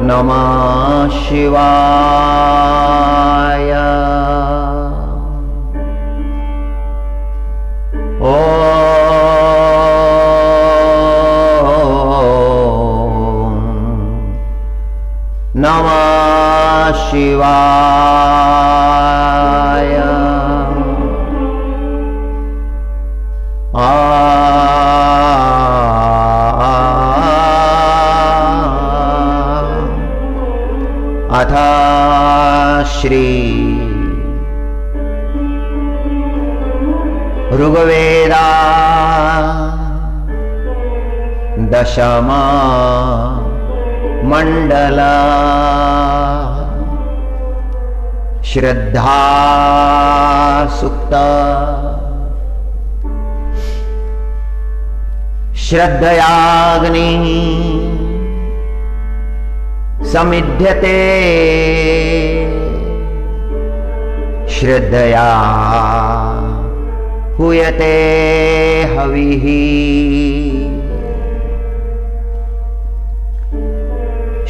नमः शिवाय। ओम नमः शिवाय। अथ श्री ऋग्वेदा दशम मंडल श्रद्धा सुक्त। श्रद्धयाग्नि समिध्यते श्रद्धया हुयते हविः।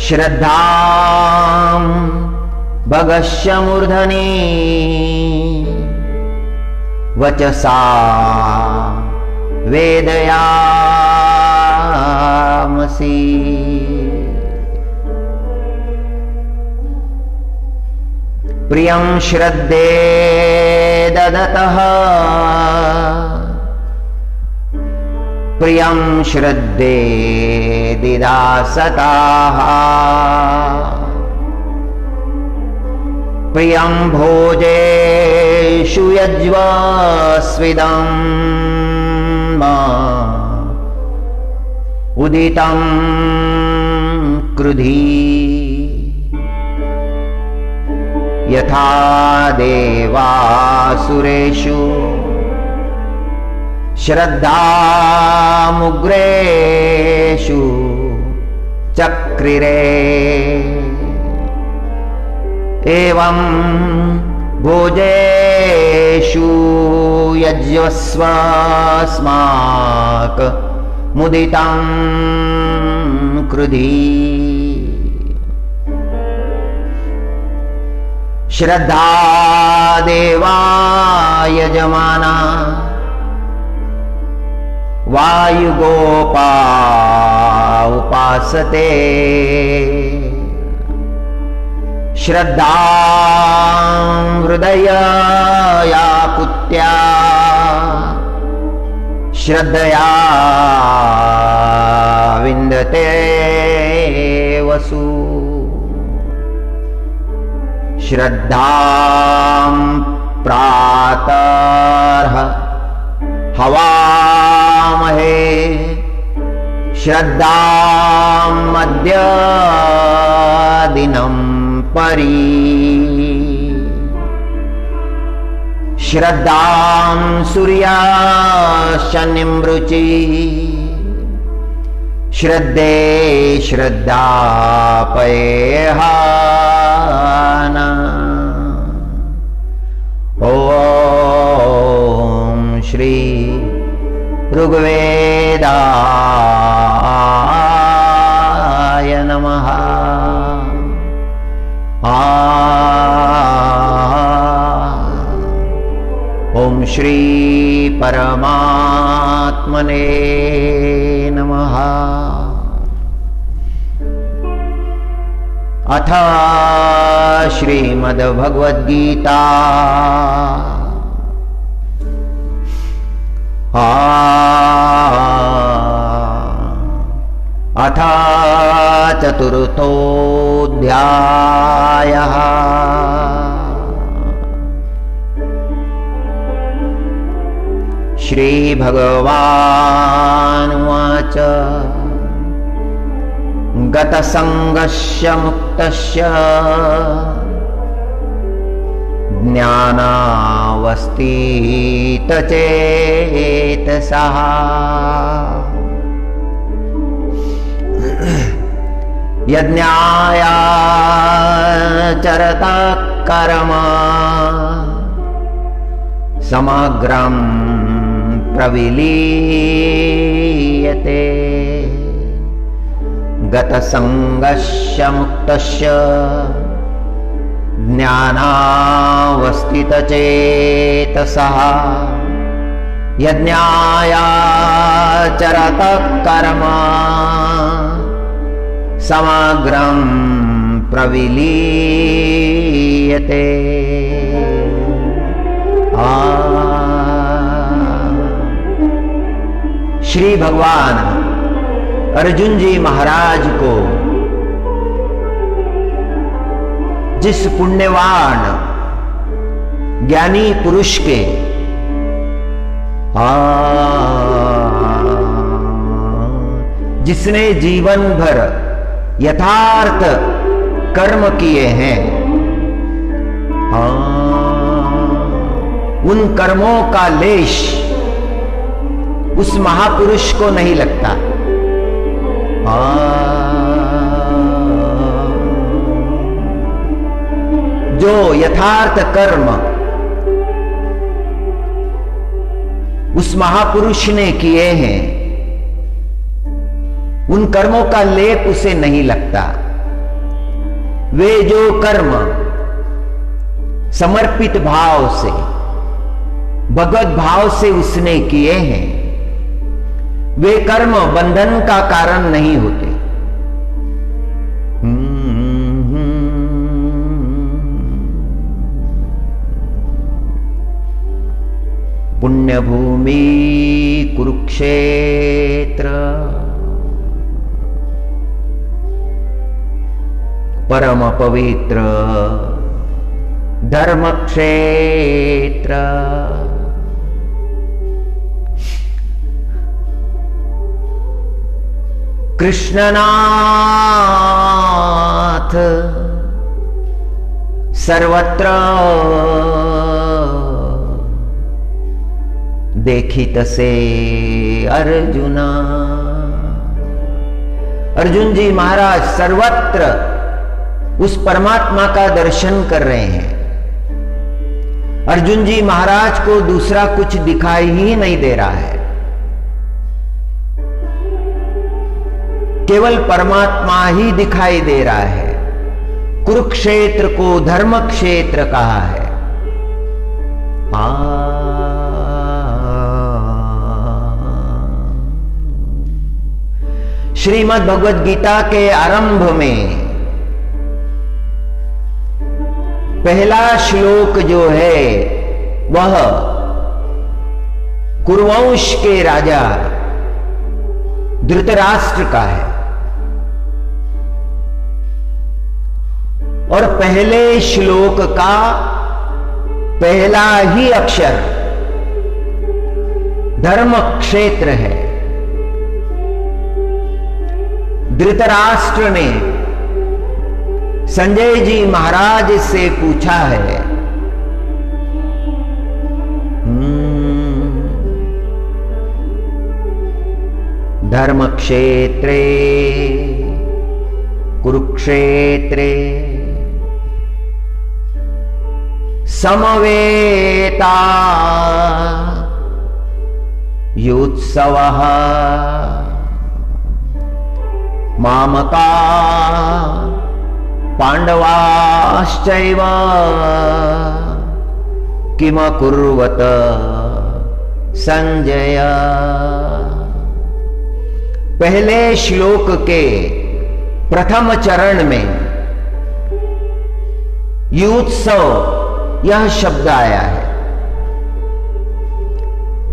श्रद्धां भगस्य मूर्धनि वचसा वेदयामसि। प्रियं श्रद्धे ददतः प्रियं श्रद्धे दिदासताः। प्रियं भोजेषु यज्वस्विदं उदितं कृधि। यथा देवासुरेषु श्रद्धामुग्रेषु चक्रिरे। एवं भोजेषु यज्वस्वस्माक मुदितं कृधि। श्रद्धा देवा यजमाना वायुगोपा उपासते। श्रद्धा हृदया पुत्या श्रद्धया विन्दते वसु। श्रद्धां प्रातः हवामहे श्रद्धां मध्यदिनं परि। श्रद्धां सूर्याशनिमृचि श्रद्धे श्रद्धापयेहाना। ओम श्री ऋग्वेदाय नमः। ओम श्री परमात्मने नमः। अथ श्रीमद्भगवद्गीता अथ चतुर्थोऽध्यायः। श्रीभगवानुवाच गतसङ्गस्य मुक्तस्य ज्ञानावस्थितचेतसः यज्ञायाचरता कर्म समग्रं प्रविलीयते गतसंगस्य मुक्तस्य ज्ञानावस्थितचेतसः यज्ञायाचरतः कर्म समग्रं प्रविलीयते। श्री भगवान अर्जुन जी महाराज को जिस पुण्यवान ज्ञानी पुरुष के जिसने जीवन भर यथार्थ कर्म किए हैं, उन कर्मों का लेश उस महापुरुष को नहीं लगता। जो यथार्थ कर्म उस महापुरुष ने किए हैं, उन कर्मों का लेप उसे नहीं लगता। वे जो कर्म समर्पित भाव से, भगवत भाव से उसने किए हैं, वे कर्म बंधन का कारण नहीं होते। पुण्यभूमि कुरुक्षेत्र परम पवित्र धर्म क्षेत्र। कृष्णनाथ सर्वत्र देखित से अर्जुना। अर्जुन जी महाराज सर्वत्र उस परमात्मा का दर्शन कर रहे हैं। अर्जुन जी महाराज को दूसरा कुछ दिखाई ही नहीं दे रहा है, केवल परमात्मा ही दिखाई दे रहा है। कुरुक्षेत्र को धर्म क्षेत्र कहा है। श्रीमद् भगवद गीता के आरंभ में पहला श्लोक जो है वह कुरुवंश के राजा धृतराष्ट्र का है, और पहले श्लोक का पहला ही अक्षर धर्म क्षेत्र है। धृतराष्ट्र ने संजय जी महाराज से पूछा है, धर्म क्षेत्रे कुरुक्षेत्रे समवेता युत्सवः मामका पांडवाश्चैव किमकुर्वत संजय। पहले श्लोक के प्रथम चरण में युत्सव यह शब्द आया है।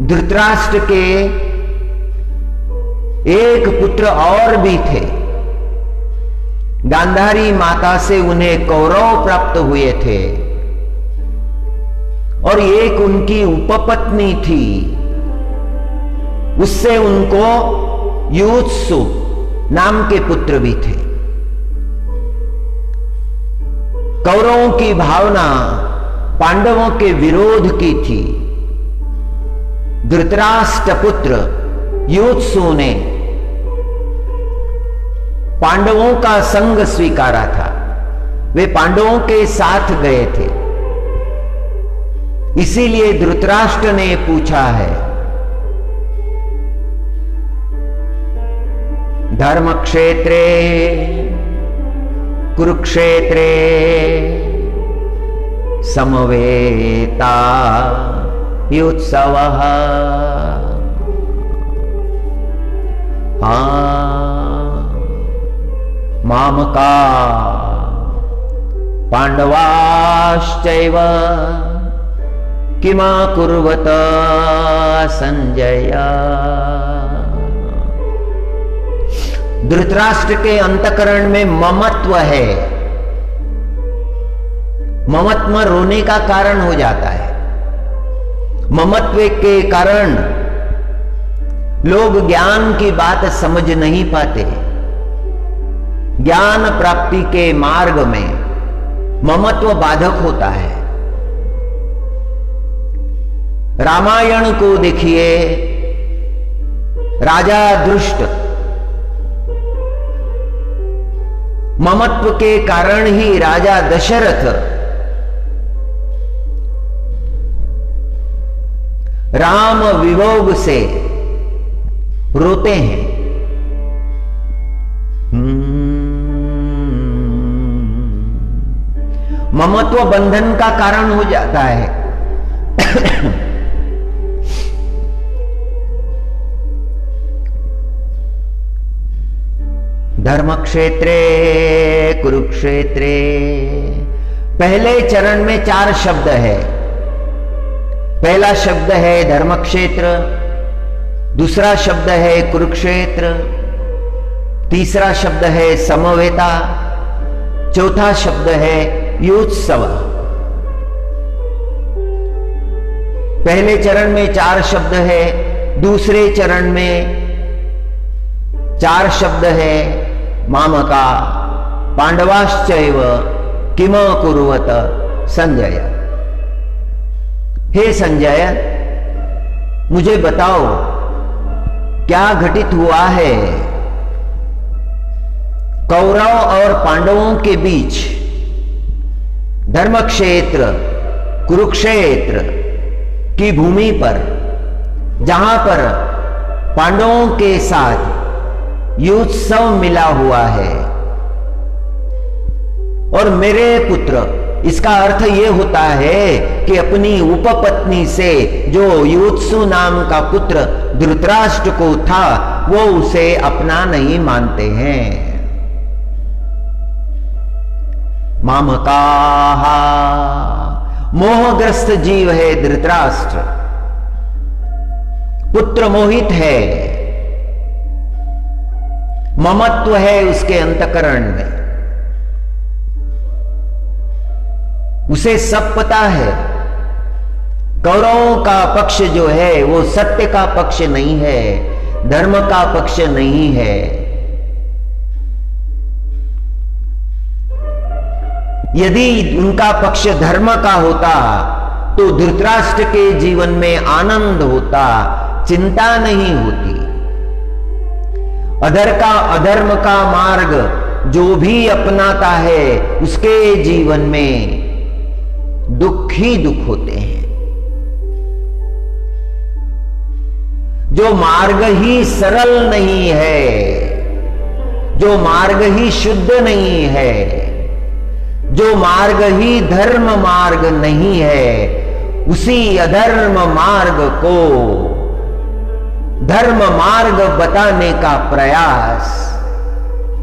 धृतराष्ट्र के एक पुत्र और भी थे, गांधारी माता से उन्हें कौरव प्राप्त हुए थे, और एक उनकी उपपत्नी थी, उससे उनको युत्सु नाम के पुत्र भी थे। कौरवों की भावना पांडवों के विरोध की थी। धृतराष्ट्र पुत्र युत्सु ने पांडवों का संग स्वीकारा था, वे पांडवों के साथ गए थे। इसीलिए धृतराष्ट्र ने पूछा है, धर्म क्षेत्रे कुरुक्षेत्रे समवेता युत्सवः। मामका पांडवाश्चैव किमाकुर्वत संजय। धृतराष्ट्र के अंतकरण में ममत्व है। ममत्व रोने का कारण हो जाता है। ममत्व के कारण लोग ज्ञान की बात समझ नहीं पाते। ज्ञान प्राप्ति के मार्ग में ममत्व बाधक होता है। रामायण को देखिए, राजा दुष्ट ममत्व के कारण ही राजा दशरथ राम वियोग से रोते हैं। ममत्व बंधन का कारण हो जाता है। धर्म क्षेत्रे कुरुक्षेत्रे, पहले चरण में 4 शब्द है। पहला शब्द है धर्म क्षेत्र, दूसरा शब्द है कुरुक्षेत्र, तीसरा शब्द है समवेता, चौथा शब्द है युत्सव। पहले चरण में 4 शब्द है, दूसरे चरण में 4 शब्द है। मामका पांडवाश्चैव किम कुर्वत संजय। हे संजय, मुझे बताओ क्या घटित हुआ है कौरव और पांडवों के बीच धर्मक्षेत्र कुरुक्षेत्र की भूमि पर, जहां पर पांडवों के साथ युत्सव मिला हुआ है। और मेरे पुत्र, इसका अर्थ यह होता है कि अपनी उपपत्नी से जो युत्सु नाम का पुत्र धृतराष्ट्र को था, वो उसे अपना नहीं मानते हैं। मामकाः, मोहग्रस्त जीव है धृतराष्ट्र, पुत्र मोहित है, ममत्व है उसके अंतकरण में। उसे सब पता है कौरवों का पक्ष जो है वो सत्य का पक्ष नहीं है, धर्म का पक्ष नहीं है। यदि उनका पक्ष धर्म का होता तो धृतराष्ट्र के जीवन में आनंद होता, चिंता नहीं होती। अधर्म का मार्ग जो भी अपनाता है उसके जीवन में दुख ही दुख होते हैं। जो मार्ग ही सरल नहीं है, जो मार्ग ही शुद्ध नहीं है, जो मार्ग ही धर्म मार्ग नहीं है, उसी अधर्म मार्ग को धर्म मार्ग बताने का प्रयास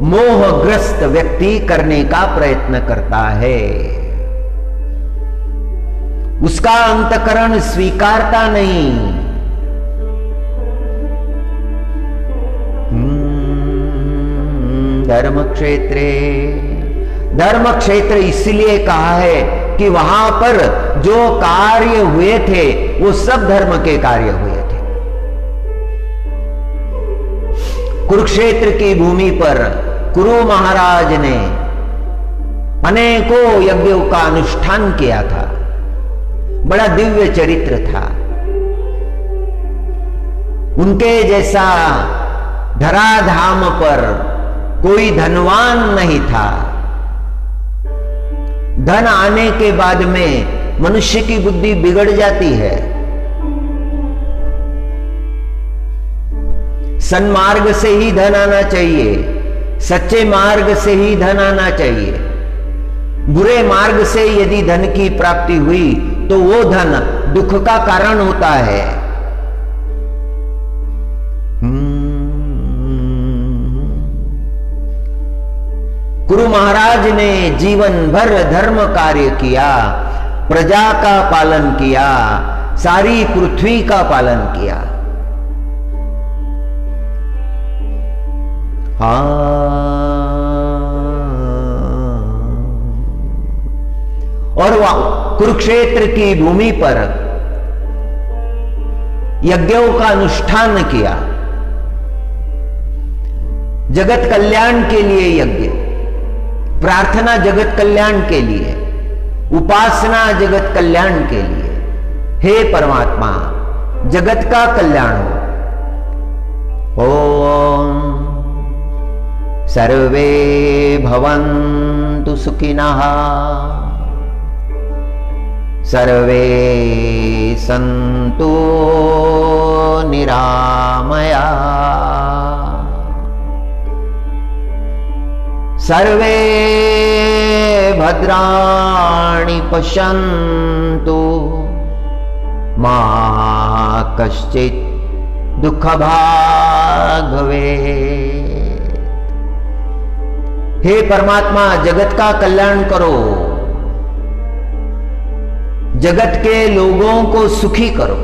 मोहग्रस्त व्यक्ति करने का प्रयत्न करता है। उसका अंतकरण स्वीकारता नहीं। धर्म क्षेत्रे, धर्म क्षेत्र इसलिए कहा है कि वहां पर जो कार्य हुए थे वो सब धर्म के कार्य हुए थे। कुरुक्षेत्र की भूमि पर कुरु महाराज ने अनेकों यज्ञों का अनुष्ठान किया था। बड़ा दिव्य चरित्र था। उनके जैसा धराधाम पर कोई धनवान नहीं था। धन आने के बाद में मनुष्य की बुद्धि बिगड़ जाती है। सन्मार्ग से ही धन आना चाहिए, सच्चे मार्ग से ही धन आना चाहिए। बुरे मार्ग से यदि धन की प्राप्ति हुई तो वो धन दुख का कारण होता है। गुरु महाराज ने जीवन भर धर्म कार्य किया, प्रजा का पालन किया, सारी पृथ्वी का पालन किया। और वह कुरुक्षेत्र की भूमि पर यज्ञों का अनुष्ठान किया, जगत कल्याण के लिए यज्ञ, प्रार्थना जगत कल्याण के लिए, उपासना जगत कल्याण के लिए। हे परमात्मा, जगत का कल्याण हो। ओम सर्वे भवन्तु सुखिनः, सर्वे सन्तु निरामया, सर्वे भद्राणि पश्यन्तु, मा कश्चित् दुःखभाग् भवेत्। हे परमात्मा, जगत का कल्याण करो, जगत के लोगों को सुखी करो।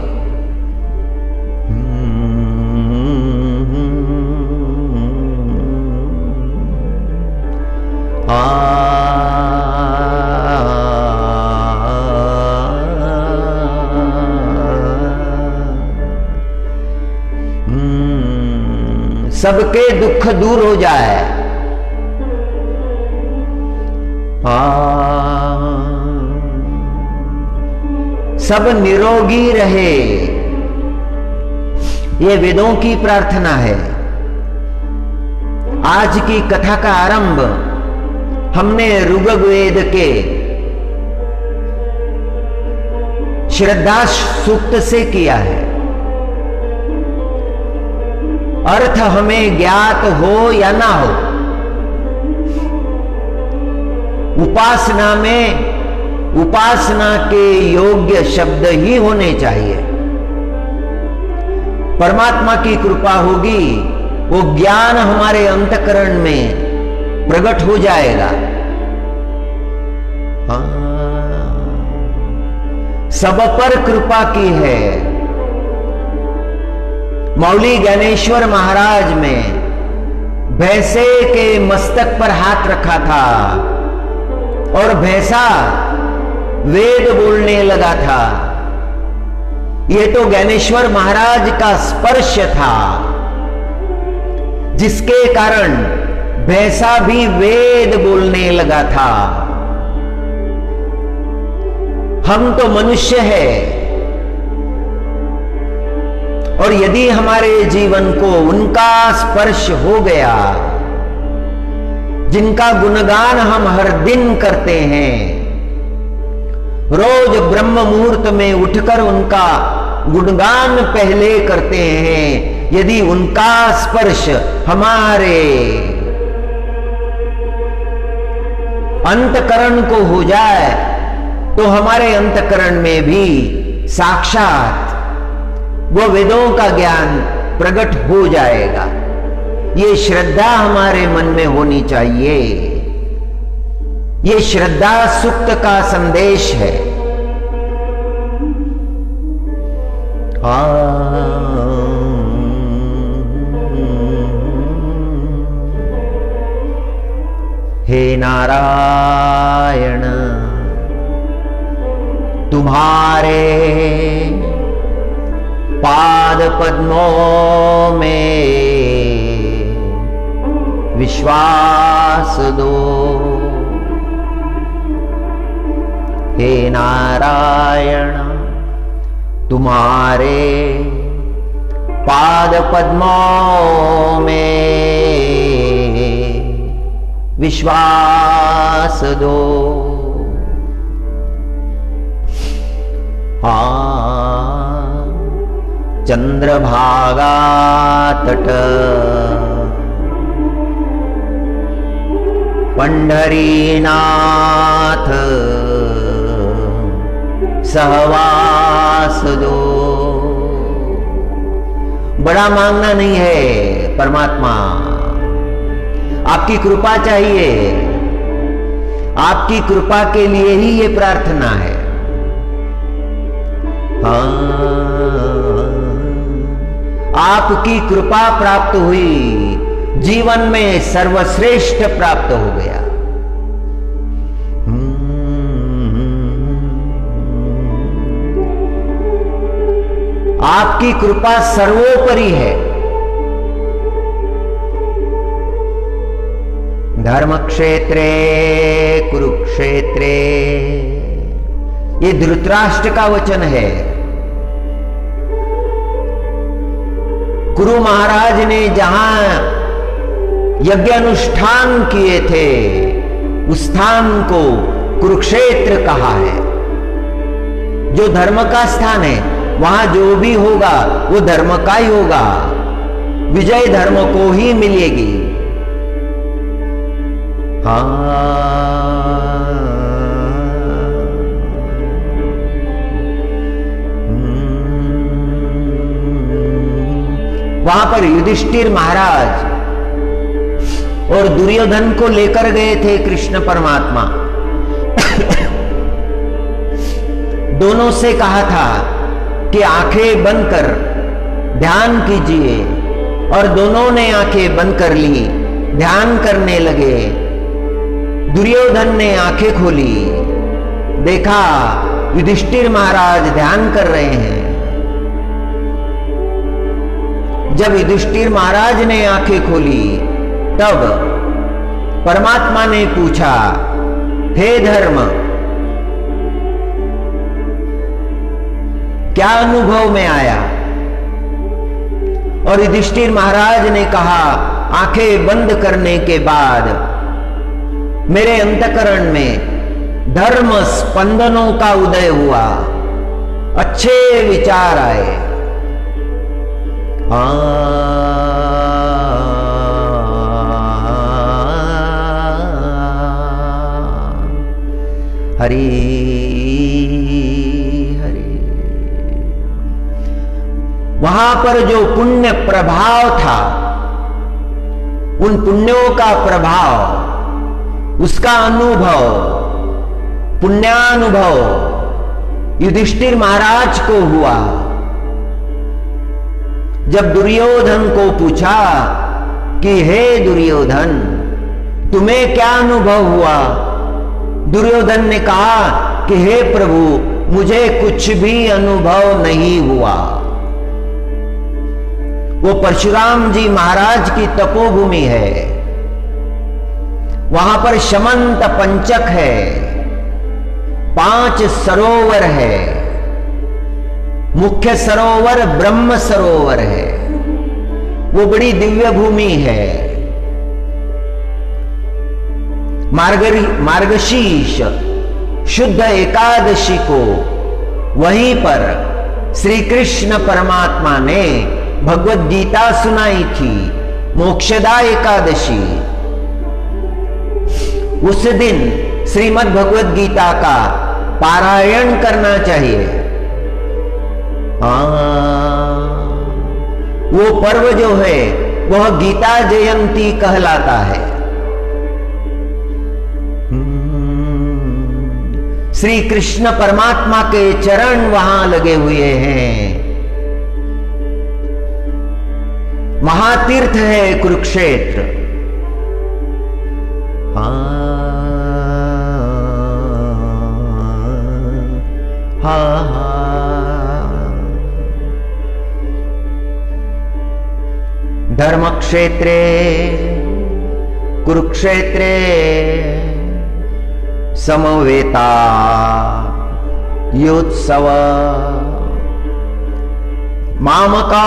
सबके दुख दूर हो जाए। सब निरोगी रहे, ये वेदों की प्रार्थना है। आज की कथा का आरंभ हमने ऋग्वेद के श्रद्धा सूक्त से किया है। अर्थ हमें ज्ञात हो या ना हो, उपासना में उपासना के योग्य शब्द ही होने चाहिए। परमात्मा की कृपा होगी, वो ज्ञान हमारे अंतःकरण में प्रकट हो जाएगा। सब पर कृपा की है। मौली ज्ञानेश्वर महाराज में भैंसे के मस्तक पर हाथ रखा था और भैंसा वेद बोलने लगा था। यह तो ज्ञानेश्वर महाराज का स्पर्श था, जिसके कारण भैंसा भी वेद बोलने लगा था। हम तो मनुष्य हैं, और यदि हमारे जीवन को उनका स्पर्श हो गया, जिनका गुणगान हम हर दिन करते हैं, रोज ब्रह्म मुहूर्त में उठकर उनका गुणगान पहले करते हैं, यदि उनका स्पर्श हमारे अंतकरण को हो जाए, तो हमारे अंतकरण में भी साक्षात वो वेदों का ज्ञान प्रकट हो जाएगा। ये श्रद्धा हमारे मन में होनी चाहिए। ये श्रद्धा सूक्त का संदेश है। हे नारायण, तुम्हारे पाद पद्मों में विश्वास दो। हे नारायण, तुम्हारे पाद पद्मों में विश्वास दो। चंद्रभागा तट पंढरीनाथ सहवास दो। बड़ा मांगना नहीं है परमात्मा, आपकी कृपा चाहिए। आपकी कृपा के लिए ही ये प्रार्थना है। आपकी कृपा प्राप्त हुई, जीवन में सर्वश्रेष्ठ प्राप्त हो गया। आपकी कृपा सर्वोपरि है। धर्म क्षेत्रे कुरुक्षेत्रे, ये धृतराष्ट्र का वचन है। गुरु महाराज ने जहां यज्ञ अनुष्ठान किए थे, उस स्थान को कुरुक्षेत्र कहा है। जो धर्म का स्थान है, वहां जो भी होगा वो धर्म का ही होगा, विजय धर्म को ही मिलेगी। वहां पर युधिष्ठिर महाराज और दुर्योधन को लेकर गए थे कृष्ण परमात्मा। दोनों से कहा था कि आंखें बंद कर ध्यान कीजिए, और दोनों ने आंखें बंद कर ली, ध्यान करने लगे। दुर्योधन ने आंखें खोली, देखा युधिष्ठिर महाराज ध्यान कर रहे हैं। जब युधिष्ठिर महाराज ने आंखें खोली, तब परमात्मा ने पूछा, हे धर्म, क्या अनुभव में आया? और युधिष्ठिर महाराज ने कहा, आंखें बंद करने के बाद मेरे अंतःकरण में धर्म स्पंदनों का उदय हुआ, अच्छे विचार आए। हरि हरि। वहां पर जो पुण्य प्रभाव था, उन पुण्यों का प्रभाव, उसका अनुभव, पुण्यानुभव युधिष्ठिर महाराज को हुआ। जब दुर्योधन को पूछा कि हे दुर्योधन, तुम्हें क्या अनुभव हुआ? दुर्योधन ने कहा कि हे प्रभु, मुझे कुछ भी अनुभव नहीं हुआ। वो परशुराम जी महाराज की तपोभूमि है, वहां पर शमंत पंचक है, 5 सरोवर है। मुख्य सरोवर ब्रह्म सरोवर है, वो बड़ी दिव्य भूमि है। मार्गशीर्ष शुद्ध एकादशी को वहीं पर श्री कृष्ण परमात्मा ने भगवत गीता सुनाई थी, मोक्षदा एकादशी। उस दिन श्रीमद् भगवत गीता का पारायण करना चाहिए। वो पर्व जो है वह गीता जयंती कहलाता है। श्री कृष्ण परमात्मा के चरण वहां लगे हुए हैं। महातीर्थ है कुरुक्षेत्र। धर्मक्षेत्रे कुरुक्षेत्रे समवेता योत्सव मामका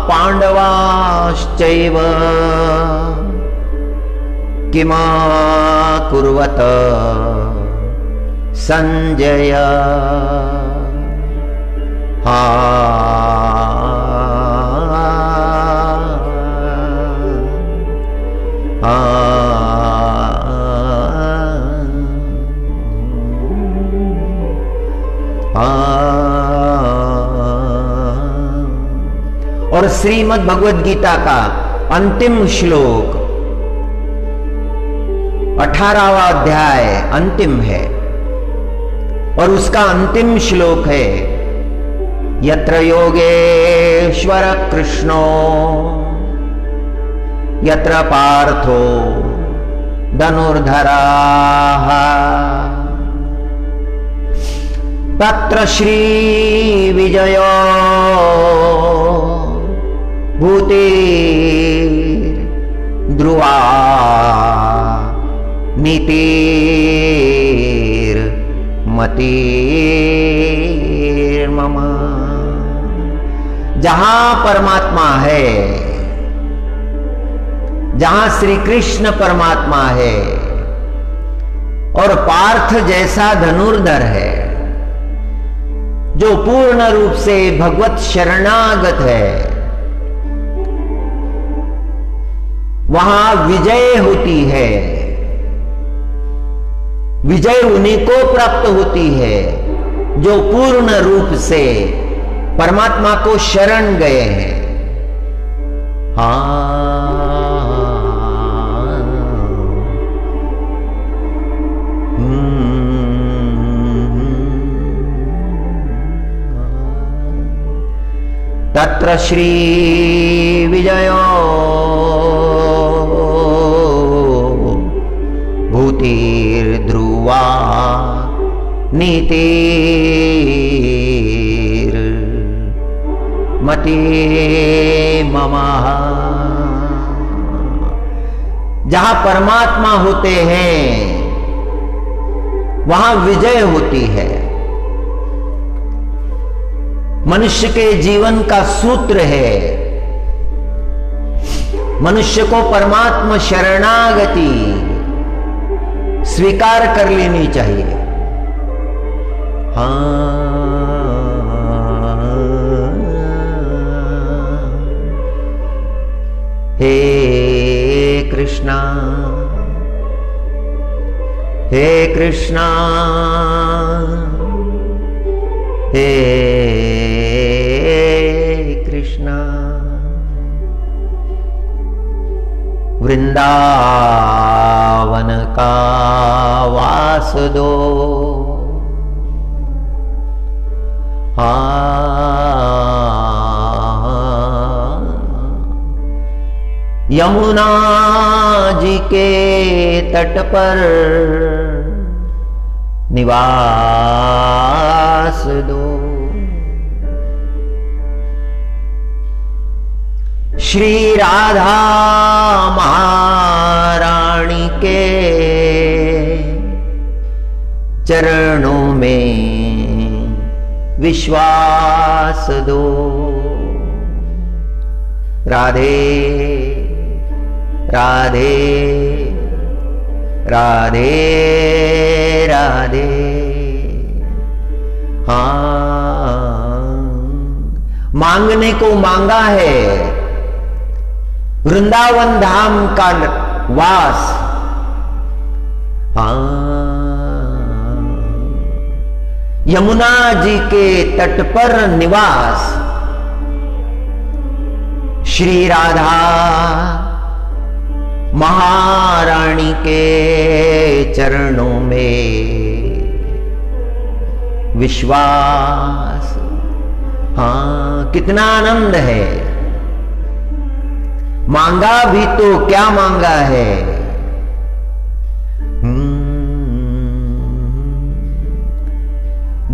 पांडवाश्चैव किमा कुर्वत संजय। हा और श्रीमद् भगवद गीता का अंतिम श्लोक 18वां अध्याय अंतिम है और उसका अंतिम श्लोक है यत्र योगेश्वर कृष्णो यत्र पार्थो धनुर्धराः तत्र श्री विजयो भूतिर्ध्रुवा नीतिर्मतिर्मम। जहां परमात्मा है, जहां श्री कृष्ण परमात्मा है और पार्थ जैसा धनुर्धर है जो पूर्ण रूप से भगवत शरणागत है, वहां विजय होती है। विजय उन्हीं को प्राप्त होती है जो पूर्ण रूप से परमात्मा को शरण गए हैं। तत्र श्री विजयो भूतिर्ध्रुवा नीतिर्मतिर्ममः। जहां परमात्मा होते हैं वहां विजय होती है। मनुष्य के जीवन का सूत्र है, मनुष्य को परमात्मा शरणागति स्वीकार कर लेनी चाहिए। हे कृष्णा हे कृष्णा हे कृष्णा। वृंदावन का वास दो, यमुना जी के तट पर निवास दो। श्री राधा महारानी के चरणों में विश्वास दो। राधे राधे राधे राधे। मांगने को मांगा है वृंदावन धाम का वास। यमुना जी के तट पर निवास। श्री राधा महारानी के चरणों में विश्वास। कितना आनंद है। मांगा भी तो क्या मांगा है।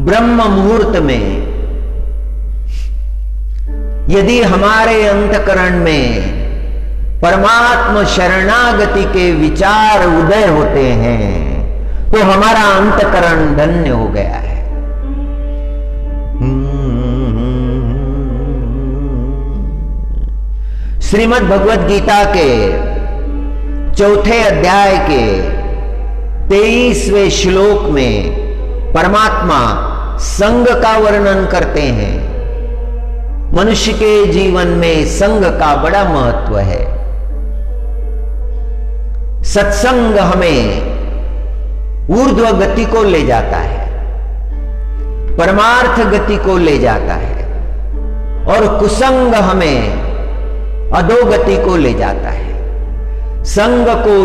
ब्रह्म मुहूर्त में यदि हमारे अंतकरण में परमात्मा शरणागति के विचार उदय होते हैं तो हमारा अंतकरण धन्य हो गया है। श्रीमद् भगवद गीता के 4थे अध्याय के 23वें श्लोक में परमात्मा संग का वर्णन करते हैं। मनुष्य के जीवन में संग का बड़ा महत्व है। सत्संग हमें ऊर्ध्व गति को ले जाता है, परमार्थ गति को ले जाता है, और कुसंग हमें अधोगति को ले जाता है। संग को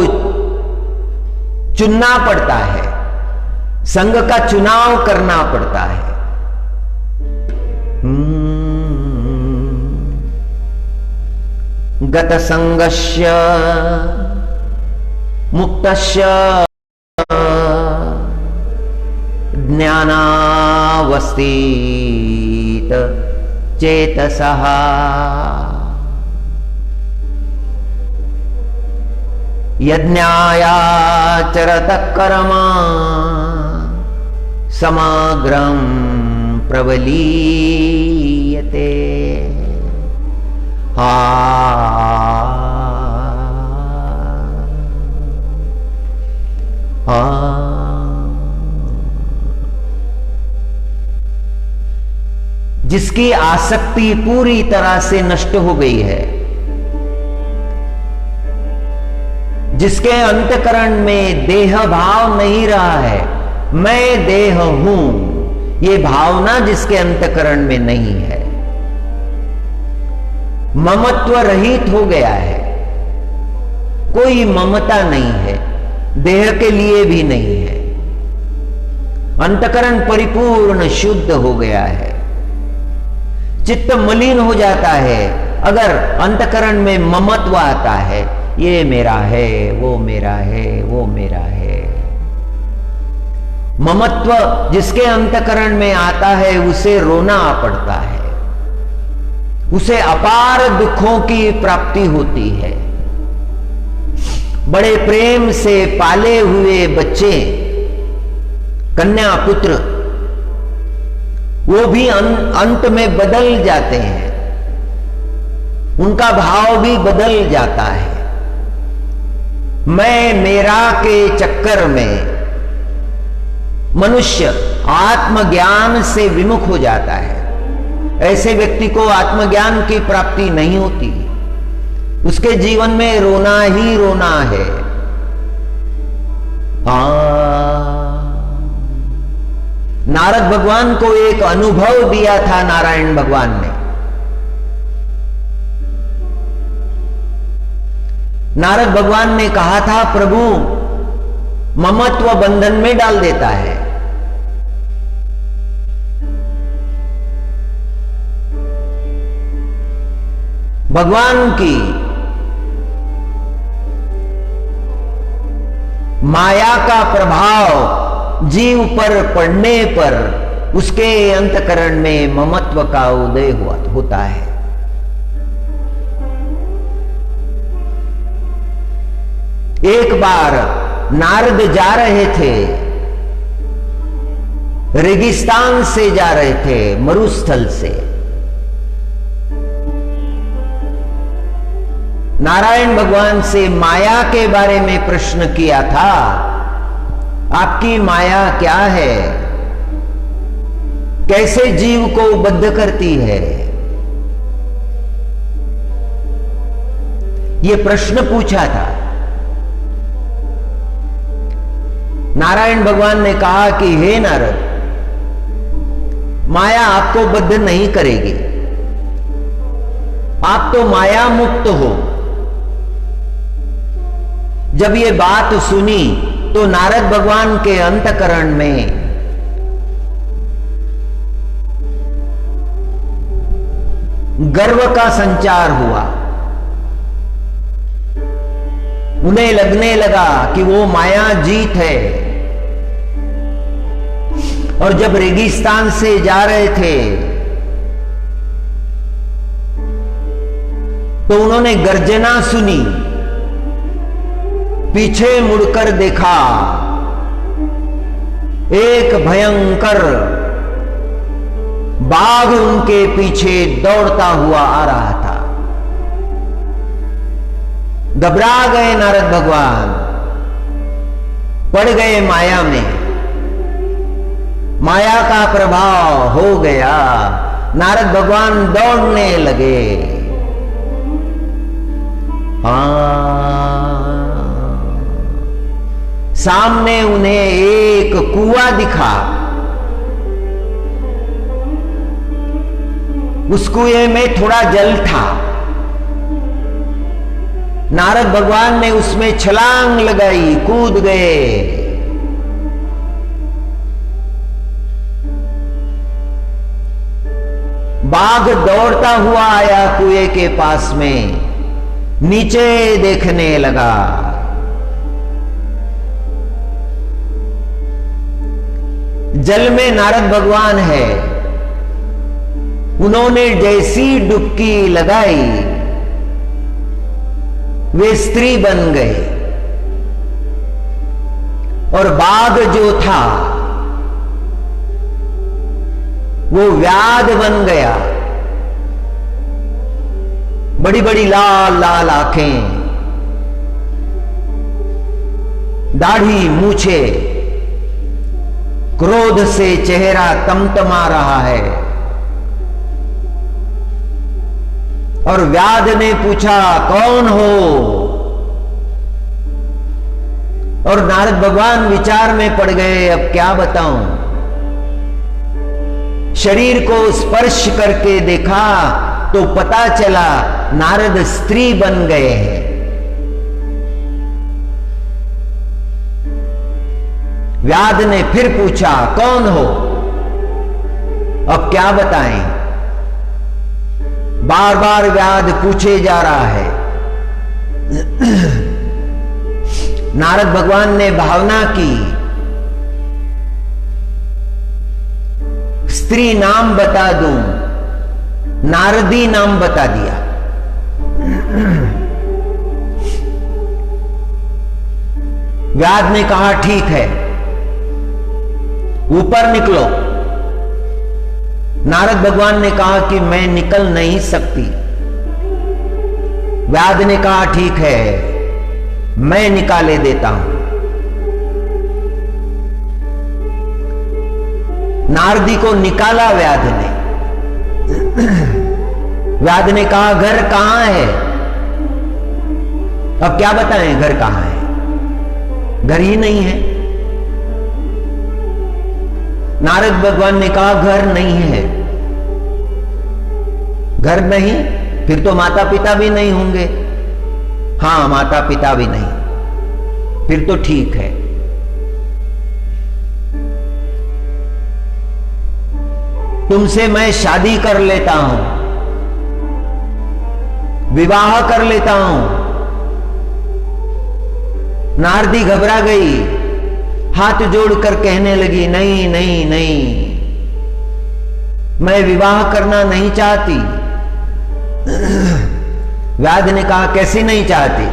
चुनना पड़ता है, संग का चुनाव करना पड़ता है। गत संगस्य मुक्तस्य ज्ञानावस्थित चेतसः यज्ञायाचरत कर्म समग्रं प्रबलीयते। जिसकी आसक्ति पूरी तरह से नष्ट हो गई है, जिसके अंतकरण में देह भाव नहीं रहा है, मैं देह हूं, ये भावना जिसके अंतकरण में नहीं है, ममत्व रहित हो गया है, कोई ममता नहीं है, देह के लिए भी नहीं है, अंतकरण परिपूर्ण शुद्ध हो गया है। चित्त मलिन हो जाता है अगर अंतकरण में ममत्व आता है, ये मेरा है, वो मेरा है, वो मेरा है। ममत्व जिसके अंतकरण में आता है उसे रोना पड़ता है, उसे अपार दुखों की प्राप्ति होती है। बड़े प्रेम से पाले हुए बच्चे, कन्या पुत्र, वो भी अंत में बदल जाते हैं, उनका भाव भी बदल जाता है। मैं मेरा के चक्कर में मनुष्य आत्मज्ञान से विमुख हो जाता है। ऐसे व्यक्ति को आत्मज्ञान की प्राप्ति नहीं होती, उसके जीवन में रोना ही रोना है। नारद भगवान को एक अनुभव दिया था नारायण भगवान ने। नारद भगवान ने कहा था, प्रभु ममत्व बंधन में डाल देता है। भगवान की माया का प्रभाव जीव पर पड़ने पर उसके अंतकरण में ममत्व का उदय होता है। एक बार नारद जा रहे थे, रेगिस्तान से जा रहे थे, मरुस्थल से। नारायण भगवान से माया के बारे में प्रश्न किया था, आपकी माया क्या है, कैसे जीव को बद्ध करती है? यह प्रश्न पूछा था। नारायण भगवान ने कहा कि हे नारद, माया आपको बद्ध नहीं करेगी, आप तो माया मुक्त हो। जब ये बात सुनी तो नारद भगवान के अंतकरण में गर्व का संचार हुआ। उन्हें लगने लगा कि वो माया जीत है। और जब रेगिस्तान से जा रहे थे तो उन्होंने गर्जना सुनी, पीछे मुड़कर देखा, एक भयंकर बाघ उनके पीछे दौड़ता हुआ आ रहा था। घबरा गए नारद भगवान, पड़ गए माया में, माया का प्रभाव हो गया। नारद भगवान दौड़ने लगे। सामने उन्हें एक कुआं दिखा। उस कुएं में थोड़ा जल था। नारद भगवान ने उसमें छलांग लगाई, कूद गए। बाघ दौड़ता हुआ आया कुएं के पास में, नीचे देखने लगा। जल में नारद भगवान है। उन्होंने जैसी डुबकी लगाई, वे स्त्री बन गए और बाघ जो था वो व्याध बन गया। बड़ी बड़ी लाल लाल आंखें, दाढ़ी, मूछे, क्रोध से चेहरा तमतमा रहा है। और व्याध ने पूछा, कौन हो? और नारद भगवान विचार में पड़ गए, अब क्या बताऊं। शरीर को स्पर्श करके देखा तो पता चला नारद स्त्री बन गए हैं। व्याध ने फिर पूछा, कौन हो? अब क्या बताएं। बार बार व्याध पूछे जा रहा है। नारद भगवान ने भावना की, स्त्री नाम बता दूं। नारदी नाम बता दिया। व्याध ने कहा, ठीक है, ऊपर निकलो। नारद भगवान ने कहा कि मैं निकल नहीं सकती। व्याध ने कहा, ठीक है, मैं निकाले देता हूं। नारदी को निकाला व्याध ने। व्याध ने कहा, घर कहां है? अब क्या बताएं, घर कहां है? घर ही नहीं है। नारद भगवान ने कहा, घर नहीं है। घर नहीं, फिर तो माता पिता भी नहीं होंगे। हां, माता पिता भी नहीं, फिर तो ठीक है। तुमसे मैं शादी कर लेता हूं, विवाह कर लेता हूं। नारदी घबरा गई, हाथ जोड़कर कहने लगी, नहीं नहीं नहीं, मैं विवाह करना नहीं चाहती। व्याध ने कहा, कैसे नहीं चाहती?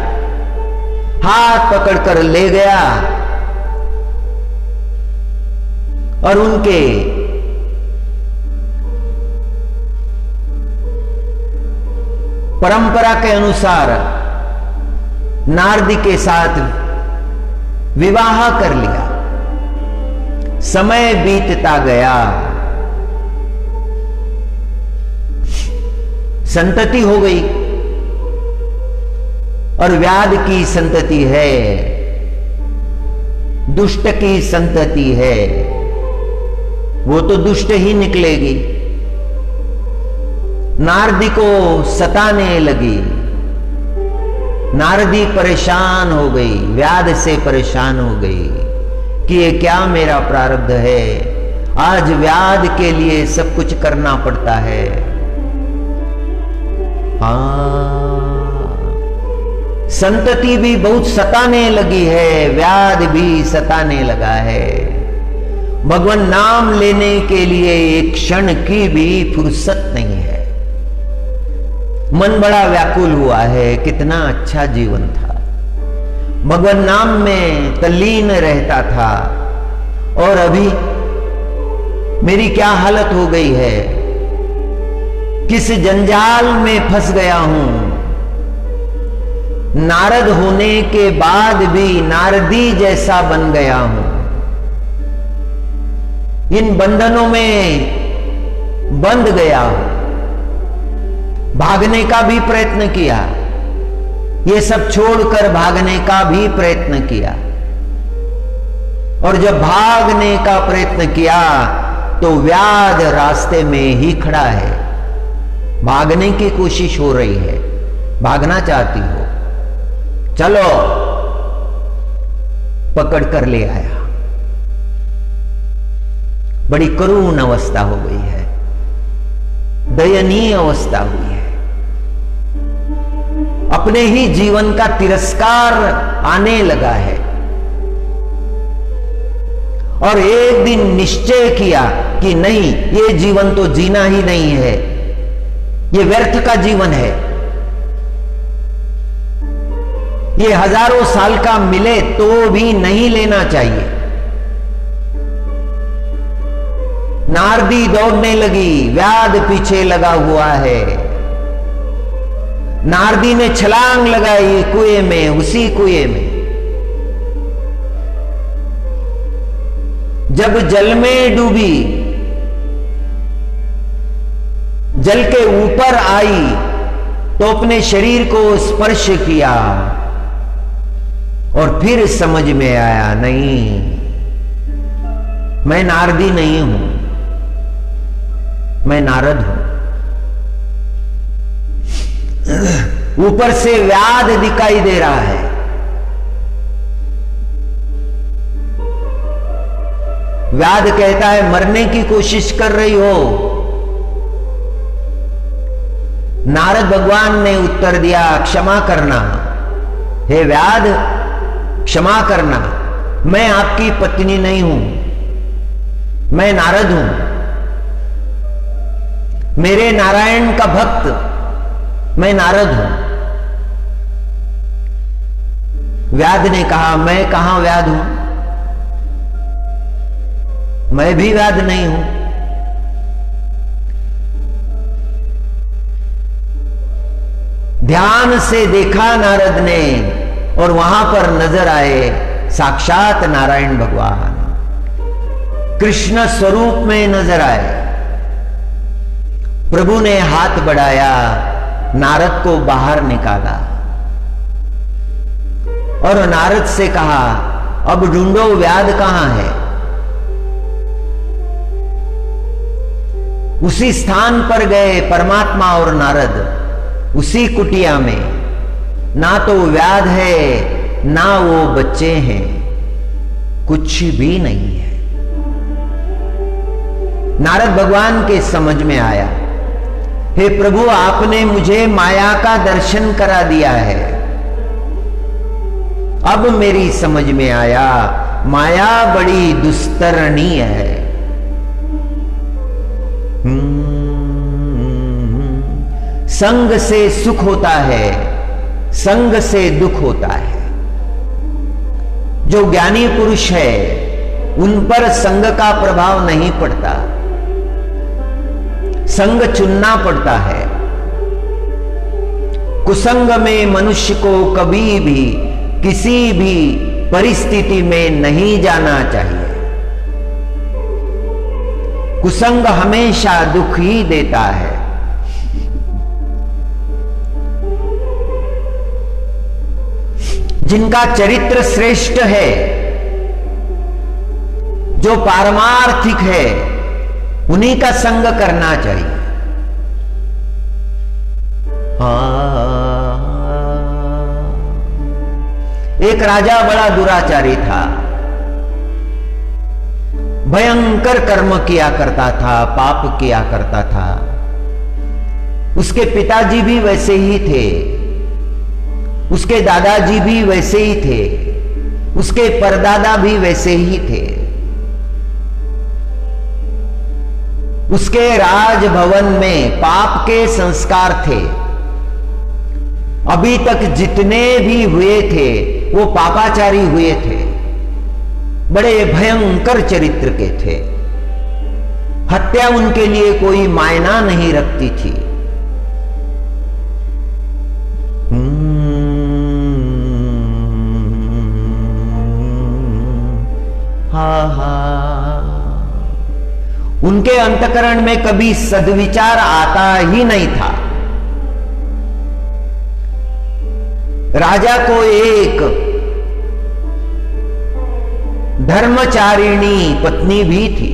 हाथ पकड़कर ले गया और उनके परंपरा के अनुसार नारदी के साथ विवाह कर लिया। समय बीतता गया, संतति हो गई और व्याध की संतति है, दुष्ट की संतति है, वो तो दुष्ट ही निकलेगी। नारदी को सताने लगी। नारदी परेशान हो गई, व्याध से परेशान हो गई कि ये क्या मेरा प्रारब्ध है। आज व्याध के लिए सब कुछ करना पड़ता है। संतति भी बहुत सताने लगी है, व्याध भी सताने लगा है। भगवान नाम लेने के लिए एक क्षण की भी फुर्सत नहीं है। मन बड़ा व्याकुल हुआ है, कितना अच्छा जीवन था। भगवान नाम में तल्लीन रहता था और अभी मेरी क्या हालत हो गई है, किस जंजाल में फंस गया हूं। नारद होने के बाद भी नारदी जैसा बन गया हूं। इन बंधनों में बंध गया हूं। भागने का भी प्रयत्न किया, ये सब छोड़कर भागने का भी प्रयत्न किया, और जब भागने का प्रयत्न किया तो व्याध रास्ते में ही खड़ा है। भागने की कोशिश हो रही है, भागना चाहती हो, चलो, पकड़ कर ले आया। बड़ी करुण अवस्था हो गई है, दयनीय अवस्था हुई है। अपने ही जीवन का तिरस्कार आने लगा है और एक दिन निश्चय किया कि नहीं, ये जीवन तो जीना ही नहीं है, ये व्यर्थ का जीवन है, ये हजारों साल का मिले तो भी नहीं लेना चाहिए। नारदी दौड़ने लगी, व्याध पीछे लगा हुआ है। नारदी ने छलांग लगाई कुएं में, उसी कुएं में। जब जल में डूबी, जल के ऊपर आई तो अपने शरीर को स्पर्श किया और फिर समझ में आया, नहीं, मैं नारदी नहीं हूं, मैं नारद हूं। ऊपर से व्याध दिखाई दे रहा है। व्याध कहता है, मरने की कोशिश कर रही हो? नारद भगवान ने उत्तर दिया, क्षमा करना हे व्याध, क्षमा करना, मैं आपकी पत्नी नहीं हूं, मैं नारद हूं, मेरे नारायण का भक्त, मैं नारद हूं। व्याध ने कहा, मैं कहां व्याध हूं, मैं भी व्याध नहीं हूं। ध्यान से देखा नारद ने और वहां पर नजर आए साक्षात नारायण भगवान, कृष्ण स्वरूप में नजर आए। प्रभु ने हाथ बढ़ाया, नारद को बाहर निकाला और नारद से कहा, अब ढूंढो व्याध कहां है। उसी स्थान पर गए परमात्मा और नारद, उसी कुटिया में। ना तो व्याध है, ना वो बच्चे हैं, कुछ भी नहीं है। नारद भगवान के समझ में आया, हे प्रभु, आपने मुझे माया का दर्शन करा दिया है। अब मेरी समझ में आया, माया बड़ी दुस्तरणीय है। संग से सुख होता है, संग से दुख होता है। जो ज्ञानी पुरुष है उन पर संग का प्रभाव नहीं पड़ता, संग चुनना पड़ता है। कुसंग में मनुष्य को कभी भी किसी भी परिस्थिति में नहीं जाना चाहिए। कुसंग हमेशा दुख ही देता है। जिनका चरित्र श्रेष्ठ है, जो पारमार्थिक है, उन्हीं का संग करना चाहिए। एक राजा बड़ा दुराचारी था, भयंकर कर्म किया करता था, पाप किया करता था। उसके पिताजी भी वैसे ही थे, उसके दादाजी भी वैसे ही थे, उसके परदादा भी वैसे ही थे। उसके राजभवन में पाप के संस्कार थे। अभी तक जितने भी हुए थे वो पापाचारी हुए थे, बड़े भयंकर चरित्र के थे। हत्या उनके लिए कोई मायना नहीं रखती थी। उनके अंतकरण में कभी सद्विचार आता ही नहीं था। राजा को एक धर्मचारिणी पत्नी भी थी।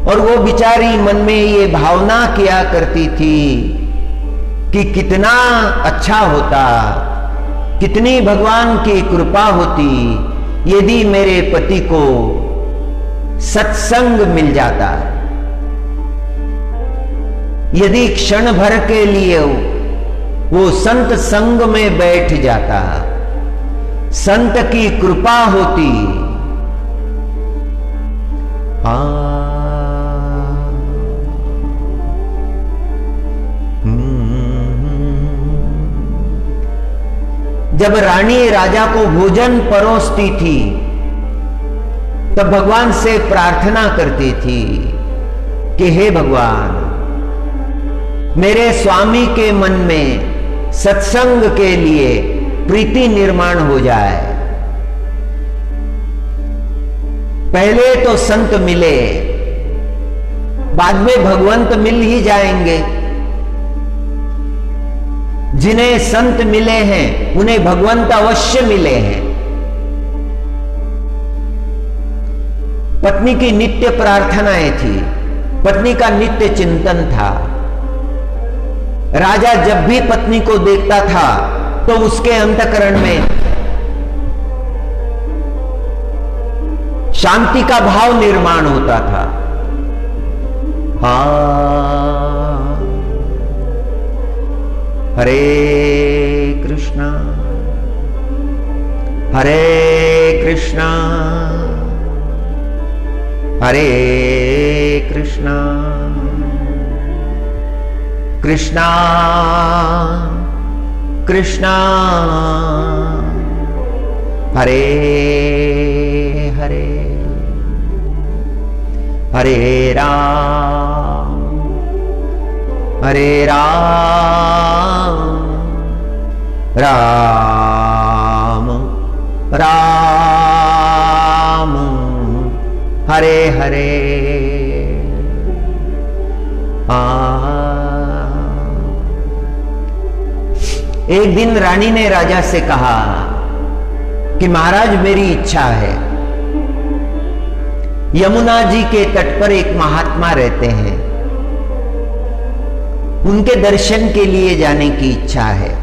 और वो बिचारी मन में ये भावना किया करती थी कि कितना अच्छा होता, कितनी भगवान की कृपा होती यदि मेरे पति को सत्संग मिल जाता, यदि क्षण भर के लिए वो संत संग में बैठ जाता, संत की कृपा होती। जब रानी राजा को भोजन परोसती थी तब भगवान से प्रार्थना करती थी कि हे भगवान, मेरे स्वामी के मन में सत्संग के लिए प्रीति निर्माण हो जाए। पहले तो संत मिले, बाद में भगवंत मिल ही जाएंगे। जिन्हें संत मिले हैं उन्हें भगवंत अवश्य मिले हैं। पत्नी की नित्य प्रार्थनाएं थी, पत्नी का नित्य चिंतन था। राजा जब भी पत्नी को देखता था तो उसके अंतःकरण में शांति का भाव निर्माण होता था। हरे कृष्णा हरे कृष्णा हरे कृष्णा कृष्णा कृष्णा हरे हरे हरे राम राम राम हरे हरे। एक दिन रानी ने राजा से कहा कि महाराज, मेरी इच्छा है, यमुना जी के तट पर एक महात्मा रहते हैं, उनके दर्शन के लिए जाने की इच्छा है।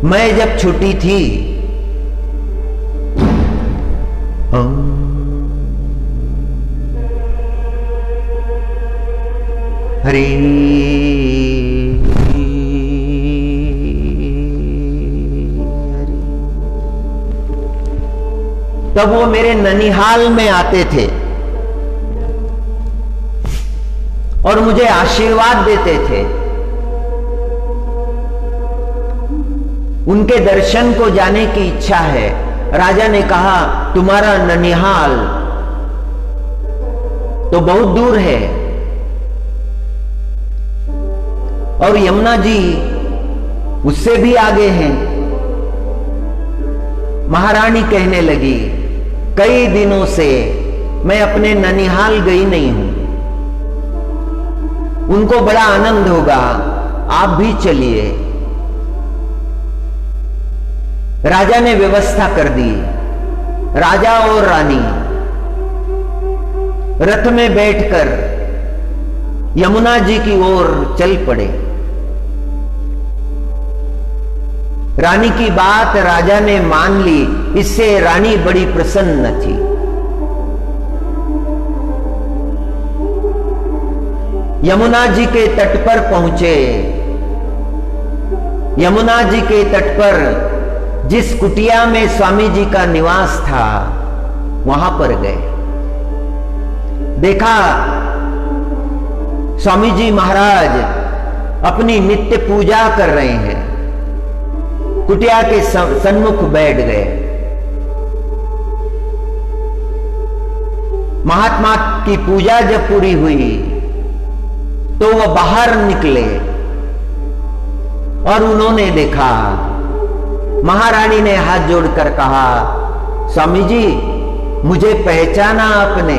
मैं जब छोटी थी हरे तब वो मेरे ननिहाल में आते थे और मुझे आशीर्वाद देते थे। उनके दर्शन को जाने की इच्छा है। राजा ने कहा, तुम्हारा ननिहाल तो बहुत दूर है और यमुना जी उससे भी आगे हैं। महारानी कहने लगी, कई दिनों से मैं अपने ननिहाल गई नहीं हूं, उनको बड़ा आनंद होगा, आप भी चलिए। राजा ने व्यवस्था कर दी। राजा और रानी रथ में बैठकर यमुना जी की ओर चल पड़े। रानी की बात राजा ने मान ली, इससे रानी बड़ी प्रसन्न थी। यमुना जी के तट पर पहुंचे। यमुना जी के तट पर जिस कुटिया में स्वामी जी का निवास था वहां पर गए। देखा स्वामी जी महाराज अपनी नित्य पूजा कर रहे हैं। कुटिया के सन्मुख बैठ गए। महात्मा की पूजा जब पूरी हुई तो वह बाहर निकले और उन्होंने देखा, महारानी ने हाथ जोड़कर कहा, स्वामी जी मुझे पहचाना आपने?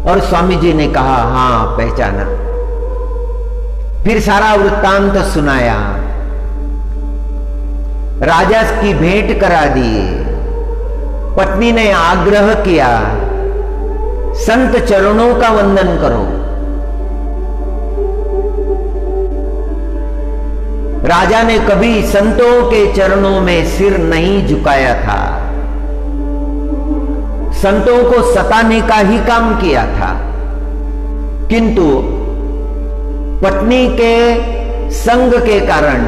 और स्वामी जी ने कहा, हां पहचाना। फिर सारा वृत्तांत सुनाया। राजा की भेंट करा दी। पत्नी ने आग्रह किया, संत चरणों का वंदन करो। राजा ने कभी संतों के चरणों में सिर नहीं झुकाया था, संतों को सताने का ही काम किया था। किंतु पत्नी के संग के कारण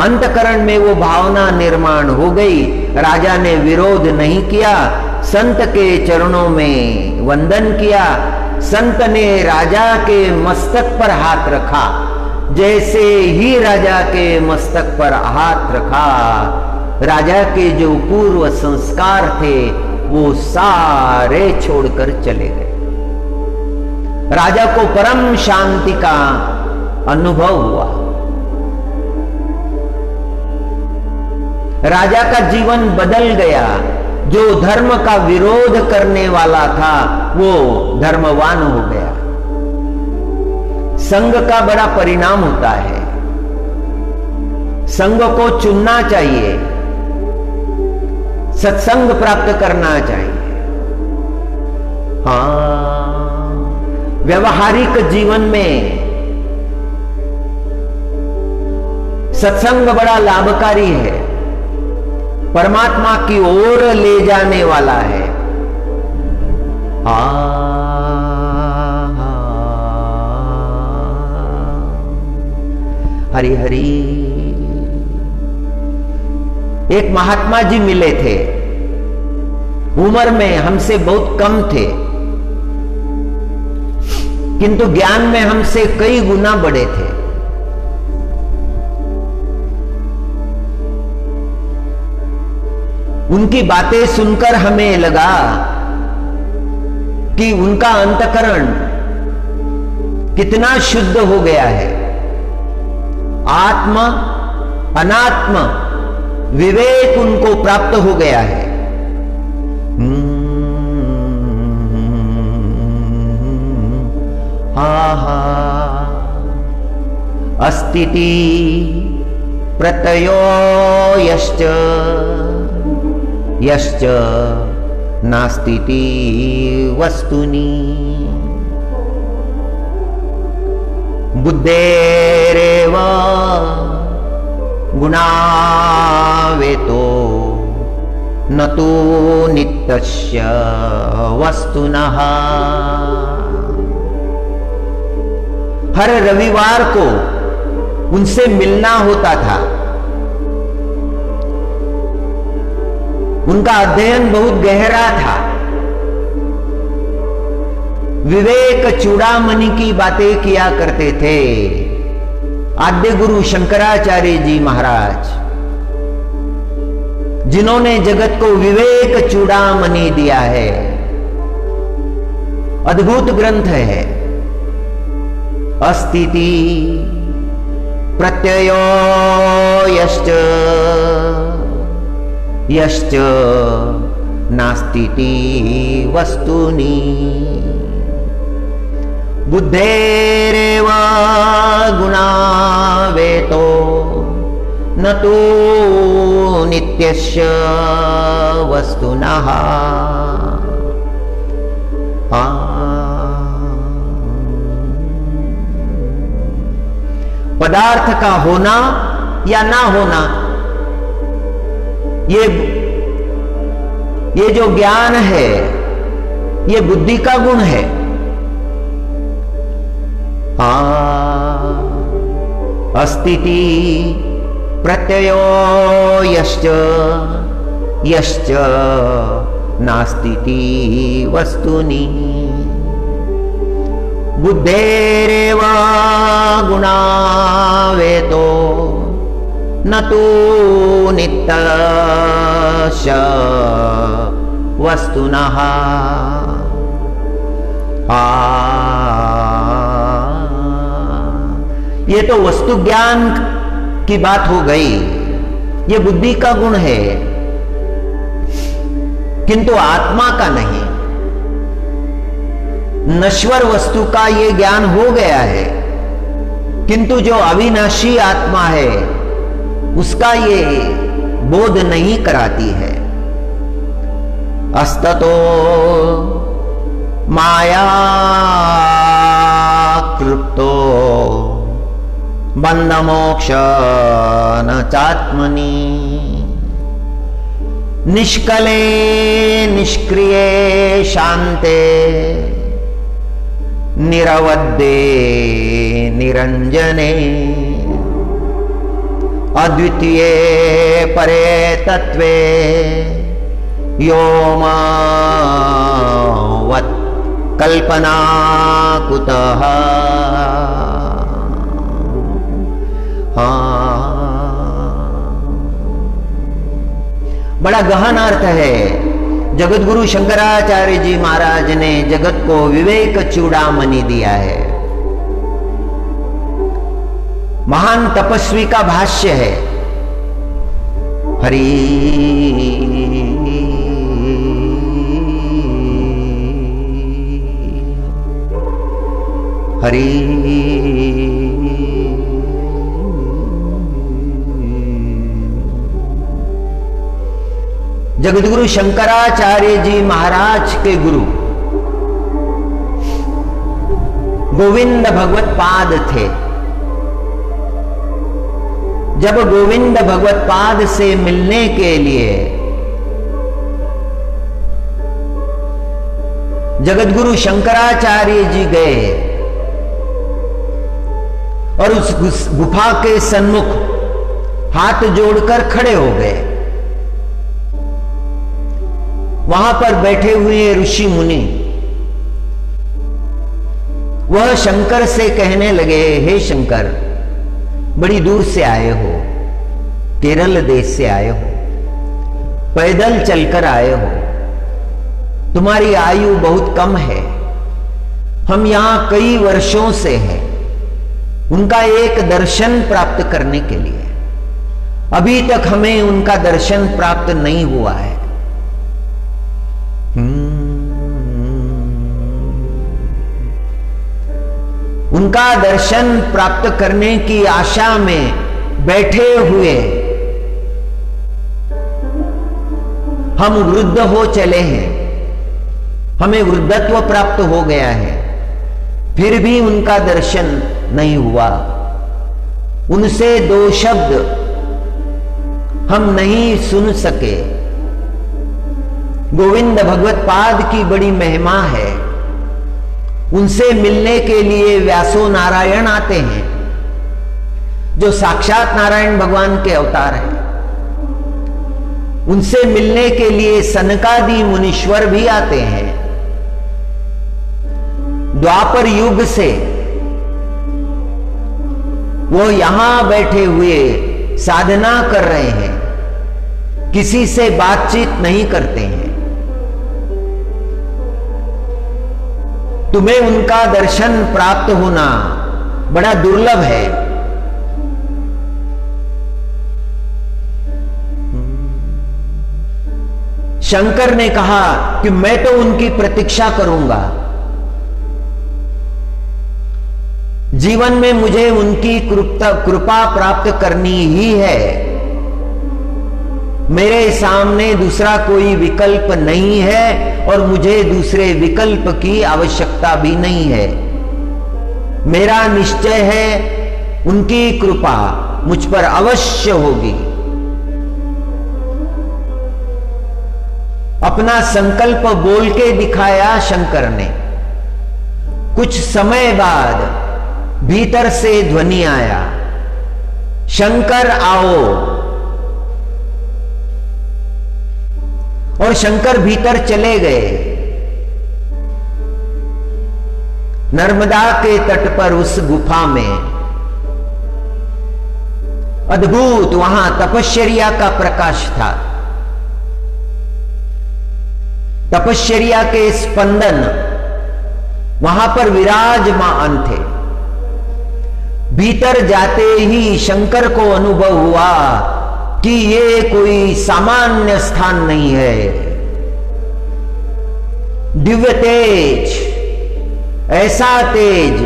अंतकरण में वो भावना निर्माण हो गई। राजा ने विरोध नहीं किया, संत के चरणों में वंदन किया। संत ने राजा के मस्तक पर हाथ रखा। जैसे ही राजा के मस्तक पर हाथ रखा, राजा के जो पूर्व संस्कार थे वो सारे छोड़कर चले गए। राजा को परम शांति का अनुभव हुआ। राजा का जीवन बदल गया। जो धर्म का विरोध करने वाला था वो धर्मवान हो गया। संग का बड़ा परिणाम होता है। संग को चुनना चाहिए, सत्संग प्राप्त करना चाहिए। हाँ, व्यवहारिक जीवन में सत्संग बड़ा लाभकारी है, परमात्मा की ओर ले जाने वाला है। हरि हरि। एक महात्मा जी मिले थे, उम्र में हमसे बहुत कम थे, किंतु ज्ञान में हमसे कई गुना बड़े थे। उनकी बातें सुनकर हमें लगा कि उनका अंतकरण कितना शुद्ध हो गया है। आत्मा अनात्म विवेक उनको प्राप्त हो गया है। अस्तिति प्रत्ययो यश्च यश्च नास्तिति वस्तुनि बुद्धेरेव गुणावेतो न तो नित्यस्य वस्तुनः। हर रविवार को उनसे मिलना होता था। उनका अध्ययन बहुत गहरा था। विवेक चूड़ामणि की बातें किया करते थे। आद्य गुरु शंकराचार्य जी महाराज, जिन्होंने जगत को विवेक चूड़ामणि दिया है, अद्भुत ग्रंथ है। अस्तिति प्रत्ययो यश्च यश्च नास्तिति वस्तुनि बुद्धेरेव गुणावेतो न तो नित्यस्य वस्तुनः। पदार्थ का होना या ना होना, ये जो ज्ञान है ये बुद्धि का गुण है। अस्तिति प्रत्ययो यश्च यश्च नास्तिति वस्तुनि बुद्धेरेव गुणावेतो न तो नित्यस्य वस्तुनः। ये तो वस्तु ज्ञान की बात हो गई, ये बुद्धि का गुण है, किंतु आत्मा का नहीं। नश्वर वस्तु का ये ज्ञान हो गया है, किंतु जो अविनाशी आत्मा है उसका ये बोध नहीं कराती है। अस्ततो माया क्लुप्तो बंध मोक्ष न चात्मनि निष्कले निष्क्रिये शांते निरवद्ये निरंजने अद्वितीये परे तत्वे योमावत् कल्पना कुतः। बड़ा गहन अर्थ है। जगतगुरु शंकराचार्य जी महाराज ने जगत को विवेक चूड़ामणि दिया है। महान तपस्वी का भाष्य है। हरि हरि जगतगुरु शंकराचार्य जी महाराज के गुरु गोविंद भगवत पाद थे। जब गोविंद भगवत पाद से मिलने के लिए जगतगुरु शंकराचार्य जी गए और उस गुफा के सन्मुख हाथ जोड़कर खड़े हो गए। वहां पर बैठे हुए ऋषि मुनि वह शंकर से कहने लगे, हे शंकर, बड़ी दूर से आए हो, केरल देश से आए हो, पैदल चलकर आए हो, तुम्हारी आयु बहुत कम है, हम यहां कई वर्षों से हैं उनका एक दर्शन प्राप्त करने के लिए। अभी तक हमें उनका दर्शन प्राप्त नहीं हुआ है। उनका दर्शन प्राप्त करने की आशा में बैठे हुए हम वृद्ध हो चले हैं, हमें वृद्धत्व प्राप्त हो गया है, फिर भी उनका दर्शन नहीं हुआ। उनसे दो शब्द हम नहीं सुन सके। गोविंद भगवत पाद की बड़ी महिमा है। उनसे मिलने के लिए व्यासो नारायण आते हैं, जो साक्षात नारायण भगवान के अवतार हैं। उनसे मिलने के लिए सनकादि मुनीश्वर भी आते हैं। द्वापर युग से वो यहां बैठे हुए साधना कर रहे हैं, किसी से बातचीत नहीं करते हैं। तुम्हें उनका दर्शन प्राप्त होना बड़ा दुर्लभ है। शंकर ने कहा कि मैं तो उनकी प्रतीक्षा करूंगा, जीवन में मुझे उनकी कृपा प्राप्त करनी ही है। मेरे सामने दूसरा कोई विकल्प नहीं है और मुझे दूसरे विकल्प की आवश्यकता भी नहीं है। मेरा निश्चय है उनकी कृपा मुझ पर अवश्य होगी। अपना संकल्प बोल के दिखाया शंकर ने। कुछ समय बाद भीतर से ध्वनि आया, शंकर आओ। और शंकर भीतर चले गए। नर्मदा के तट पर उस गुफा में अद्भुत वहां तपश्चर्या का प्रकाश था। तपश्चर्या के स्पंदन वहां पर विराजमान थे। भीतर जाते ही शंकर को अनुभव हुआ कि ये कोई सामान्य स्थान नहीं है। दिव्य तेज, ऐसा तेज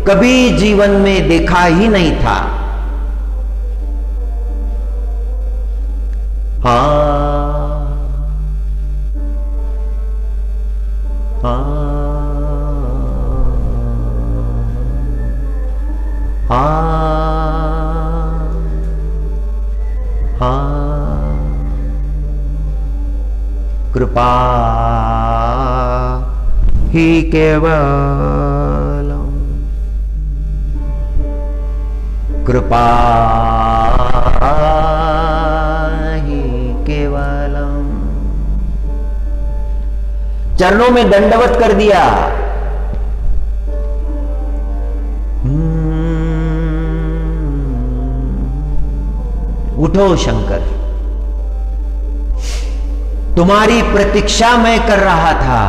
कभी जीवन में देखा ही नहीं था। हा हा हा हा कृपा ही केवलम, कृपा ही केवलम। चरणों में दंडवत कर दिया। उठो शंकर, तुम्हारी प्रतीक्षा मैं कर रहा था।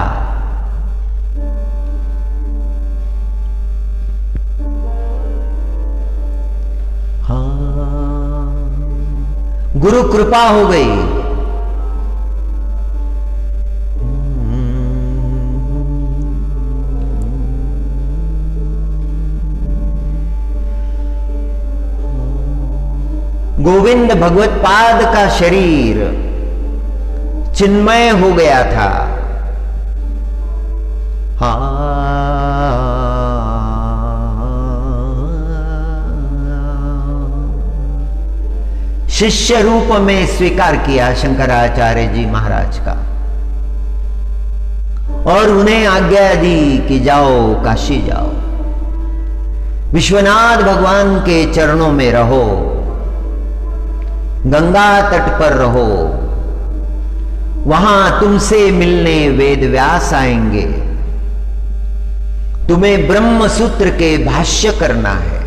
हाँ, गुरु कृपा हो गई। गोविंद भगवत पाद का शरीर चिन्मय हो गया था। शिष्य रूप में स्वीकार किया शंकराचार्य जी महाराज का और उन्हें आज्ञा दी कि जाओ, काशी जाओ, विश्वनाथ भगवान के चरणों में रहो, गंगा तट पर रहो, वहां तुमसे मिलने वेद व्यास आएंगे, तुम्हें ब्रह्म सूत्र के भाष्य करना है।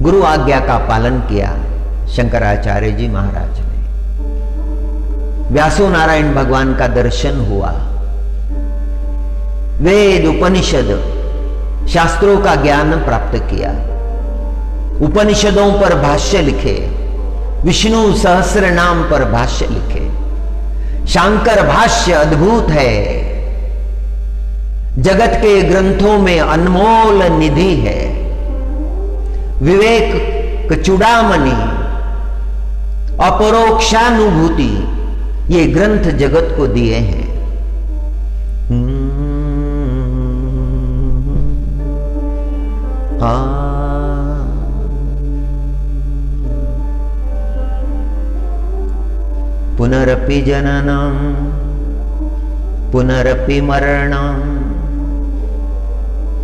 गुरु आज्ञा का पालन किया शंकराचार्य जी महाराज ने। व्यासो नारायण भगवान का दर्शन हुआ। वेद उपनिषद शास्त्रों का ज्ञान प्राप्त किया। उपनिषदों पर भाष्य लिखे, विष्णु सहस्र नाम पर भाष्य लिखे। शांकर भाष्य अद्भुत है, जगत के ग्रंथों में अनमोल निधि है। विवेक चूड़ामणि, अपरोक्षानुभूति, ये ग्रंथ जगत को दिए हैं। पुनरपि जननम पुनरपि मरणम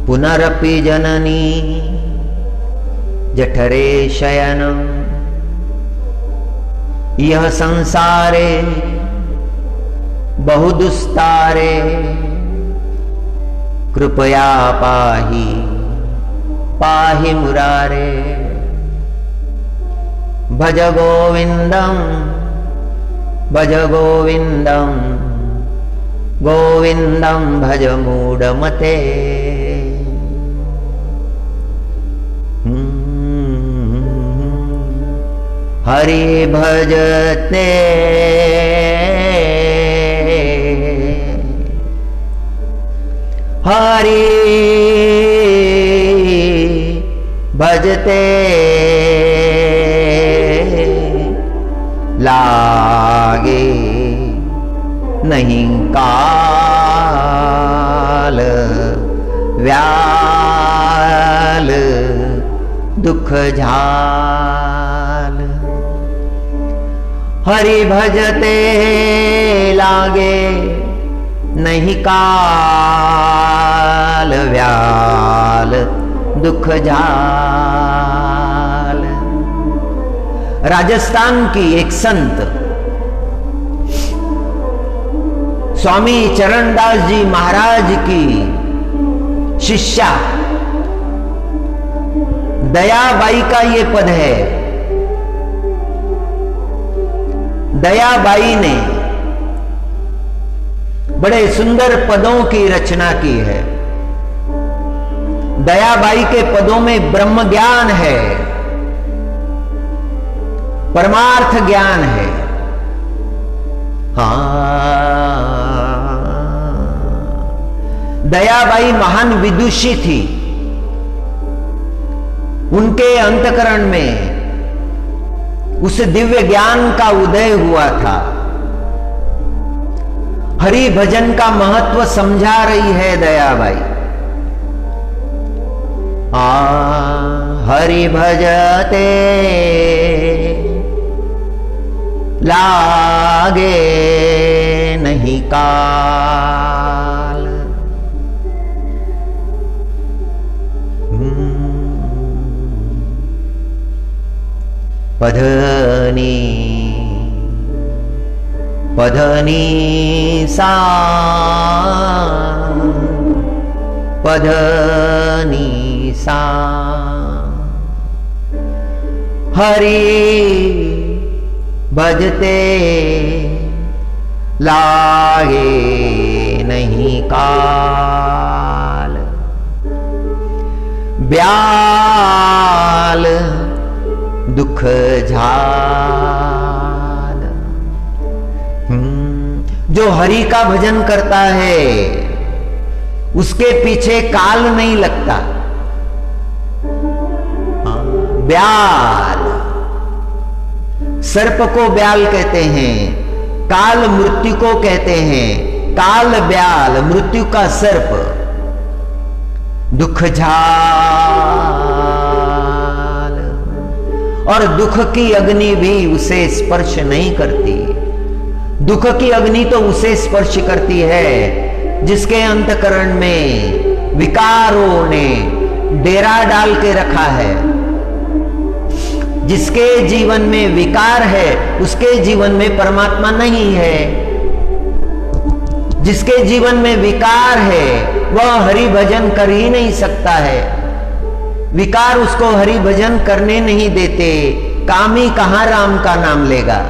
पुनरपि जननी जठरे शयनम, यह संसारे बहुदुस्तारे, कृपया पाहि पाहि मुरारे। भज गोविंदम भज गोविंदम गोविंदम भज मूढ़मते। हरि भजते हरि भजते लागे नहीं काल व्याल दुख झाल। हरि भजते लागे नहीं काल व्याल दुख झाल। राजस्थान की एक संत स्वामी चरणदास जी महाराज की शिष्या दयाबाई का ये पद है। दयाबाई ने बड़े सुंदर पदों की रचना की है। दयाबाई के पदों में ब्रह्म ज्ञान है, परमार्थ ज्ञान है। दयाबाई महान विदुषी थी। उनके अंतकरण में उस दिव्य ज्ञान का उदय हुआ था। हरि भजन का महत्व समझा रही है दयाबाई। हरि भजते लागे नहीं काल। पधनी पधनी सा पधनी सा हरि भजते लागे नहीं काल। ब्याल दुख झाल। जो हरि का भजन करता है उसके पीछे काल नहीं लगता। ब्याल, सर्प को ब्याल कहते हैं, काल मृत्यु को कहते हैं। काल ब्याल, मृत्यु का सर्प। दुख झाल, और दुख की अग्नि भी उसे स्पर्श नहीं करती। दुख की अग्नि तो उसे स्पर्श करती है जिसके अंतकरण में विकारों ने डेरा डाल के रखा है। जिसके जीवन में विकार है उसके जीवन में परमात्मा नहीं है। जिसके जीवन में विकार है वह हरि भजन कर ही नहीं सकता है। विकार उसको हरि भजन करने नहीं देते। कामी कहां राम का नाम लेगा।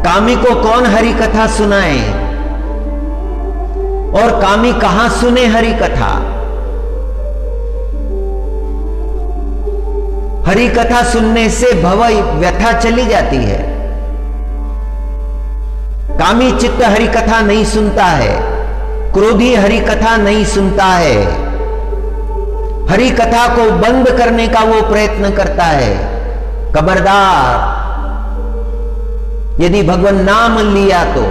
कामी को कौन हरि कथा सुनाए और कामी कहां सुने हरि कथा। हरि कथा सुनने से भव व्यथा चली जाती है। कामी चित्त हरि कथा नहीं सुनता है। क्रोधी हरि कथा नहीं सुनता है। हरि कथा को बंद करने का वो प्रयत्न करता है। खबरदार, यदि भगवान नाम लिया तो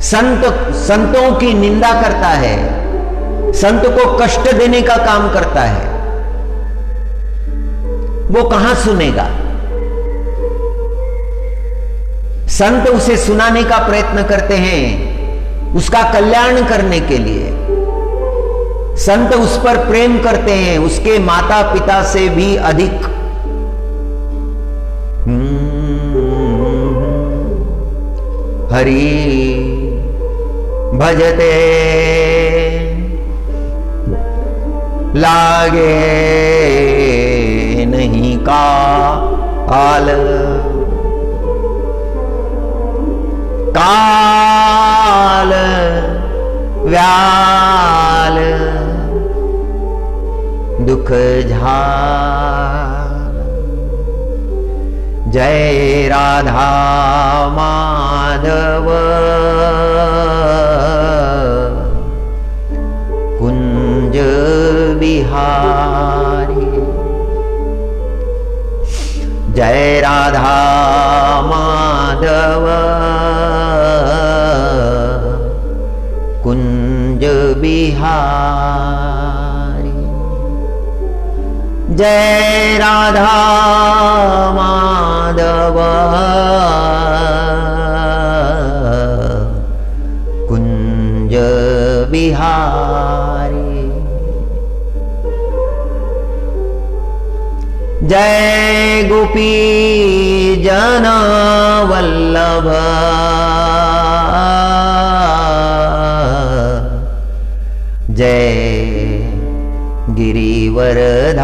संतों की निंदा करता है, संत को कष्ट देने का काम करता है। वो कहां सुनेगा। संत उसे सुनाने का प्रयत्न करते हैं उसका कल्याण करने के लिए। संत उस पर प्रेम करते हैं उसके माता पिता से भी अधिक। हरि भजते लागे नहीं काल। काल व्याल दुख झाल। जय राधा माधव कुंज बिहारी। जय राधा माधव कुंज बिहारी। जय राधा माधव कुंज बिहारी। जय गोपी जन वल्लभ जय गिरिवरधारी।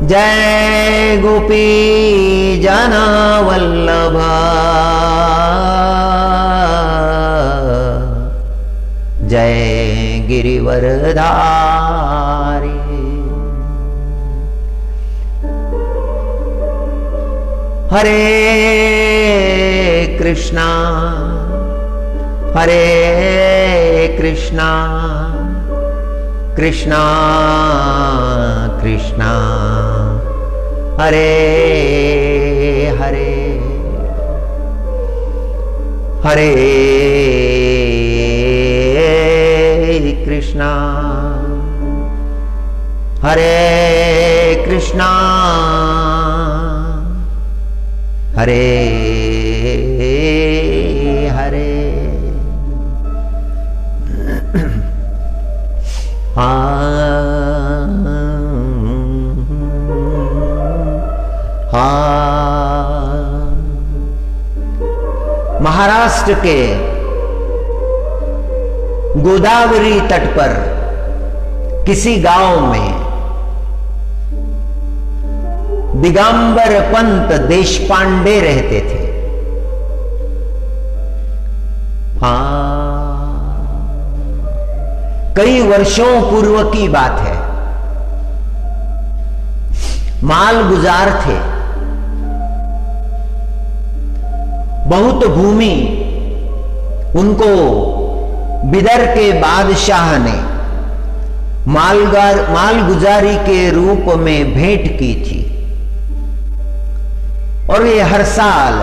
जय गोपी जन वल्लभ जय गिरिवरधारी। हरे कृष्णा हरे कृष्णा कृष्णा कृष्णा हरे हरे हरे कृष्णा हरे कृष्णा हरे हरे महाराष्ट्र के गोदावरी तट पर किसी गांव में दिगंबर पंत देशपांडे रहते थे। कई वर्षों पूर्व की बात है। माल गुजार थे। बहुत भूमि उनको बिदर के बादशाह ने मालगुजारी के रूप में भेंट की थी और ये हर साल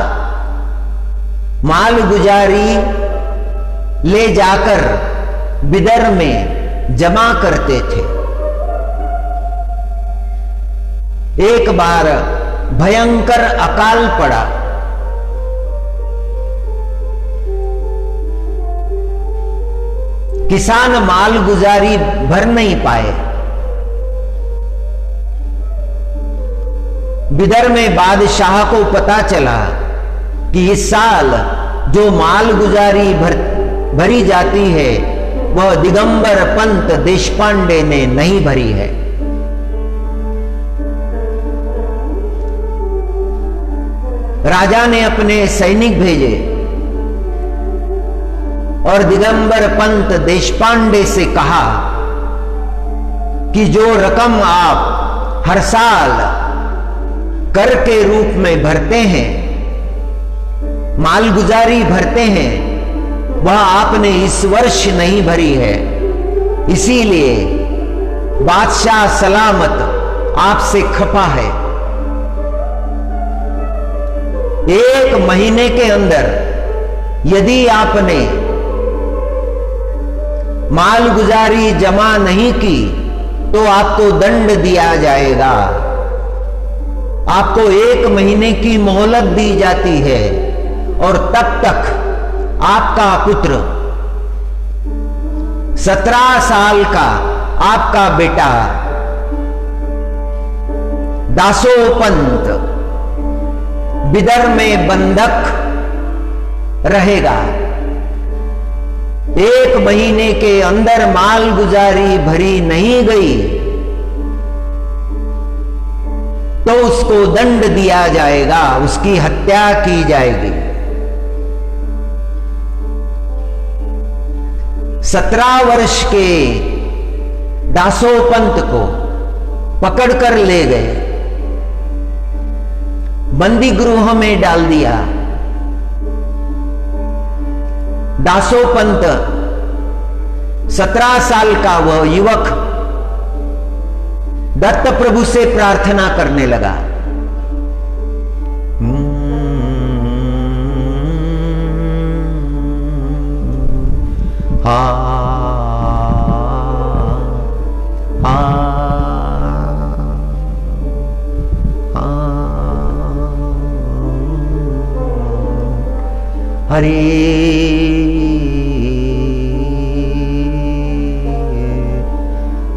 मालगुजारी ले जाकर बिदर में जमा करते थे। एक बार भयंकर अकाल पड़ा। किसान मालगुजारी भर नहीं पाए। बिदर में बादशाह को पता चला कि इस साल जो मालगुजारी भरी जाती है वह दिगंबर पंत देशपांडे ने नहीं भरी है। राजा ने अपने सैनिक भेजे और दिगंबर पंत देशपांडे से कहा कि जो रकम आप हर साल कर के रूप में भरते हैं, मालगुजारी भरते हैं, वह आपने इस वर्ष नहीं भरी है। इसीलिए बादशाह सलामत आपसे खफा है। 1 महीने के अंदर यदि आपने मालगुजारी जमा नहीं की तो आपको दंड दिया जाएगा। आपको 1 महीने की मोहलत दी जाती है और तब तक आपका पुत्र 17 साल का आपका बेटा दासोपंत बिदर में बंधक रहेगा। 1 महीने के अंदर मालगुजारी भरी नहीं गई तो उसको दंड दिया जाएगा, उसकी हत्या की जाएगी। 17 वर्ष के दासोपंत को पकड़कर ले गए, बंदी गृह में डाल दिया। दासोपंत 17 साल का वह युवक दत्त प्रभु से प्रार्थना करने लगा। हरे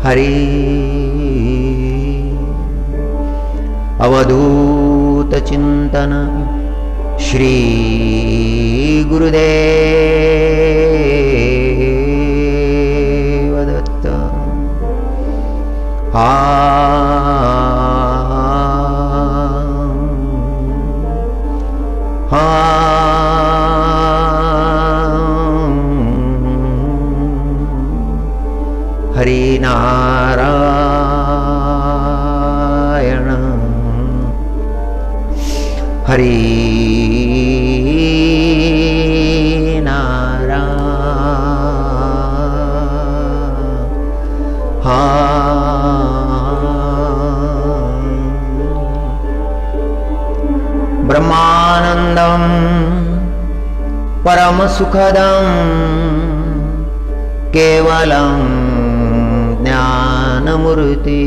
हरे अवधूत चिंतन श्री गुरुदेव दत्त। हरि नारायण हरि ब्रह्मानंदम परम सुखदम केवलम ज्ञानमूर्ति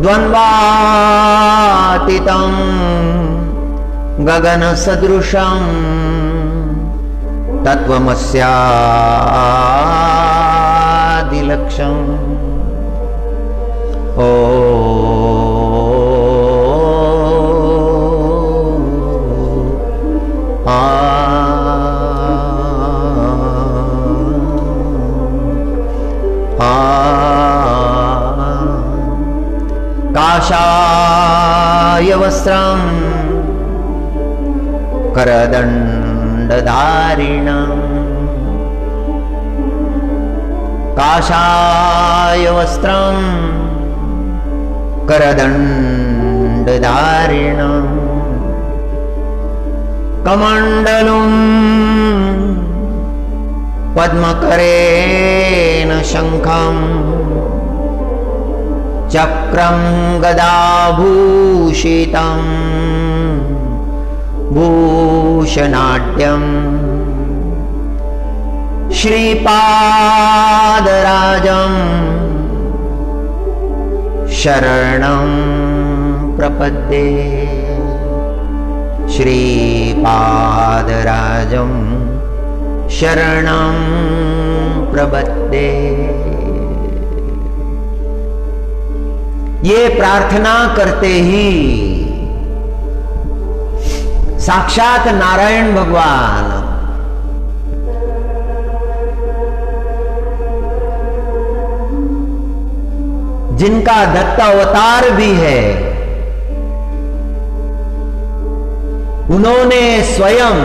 द्वंद्वातीतं गगन सदृशं तत्वमस्यादिलक्ष्यम् ओ काषाय वस्त्रं करदण्डधारिणं काषाय वस्त्रं करदण्डधारिणं कमण्डलुं पद्मकरेण शङ्खं चक्रं गदाभूषितं भूषणाढ्यं श्रीपादराजं शरणं प्रपद्ये श्रीपादराजं शरणं प्रपद्ये। ये प्रार्थना करते ही साक्षात नारायण भगवान जिनका दत्त अवतार भी है, उन्होंने स्वयं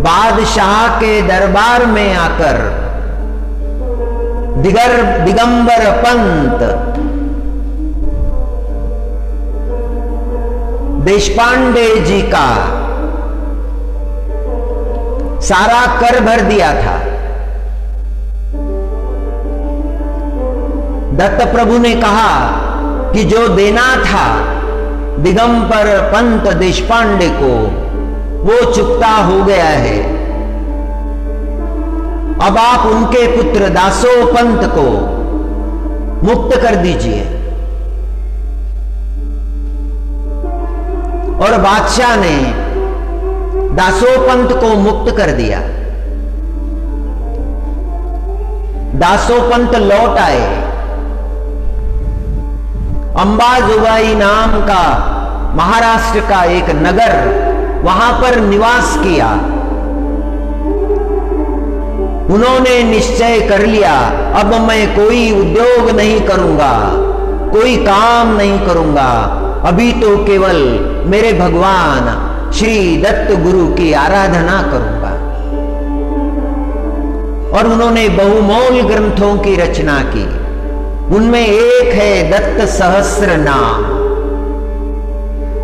बादशाह के दरबार में आकर दिगंबर पंत देशपांडे जी का सारा कर भर दिया था। दत्त प्रभु ने कहा कि जो देना था दिगंबर पंत देशपांडे को वो चुकता हो गया है। अब आप उनके पुत्र दासोपंत को मुक्त कर दीजिए। और बादशाह ने दासोपंत को मुक्त कर दिया। दासोपंत लौट आए। अंबाजोगाई नाम का महाराष्ट्र का एक नगर, वहां पर निवास किया। उन्होंने निश्चय कर लिया, अब मैं कोई उद्योग नहीं करूंगा, कोई काम नहीं करूंगा, अभी तो केवल मेरे भगवान श्री दत्त गुरु की आराधना करूंगा। और उन्होंने बहुमोल ग्रंथों की रचना की। उनमें एक है दत्त सहस्र नाम।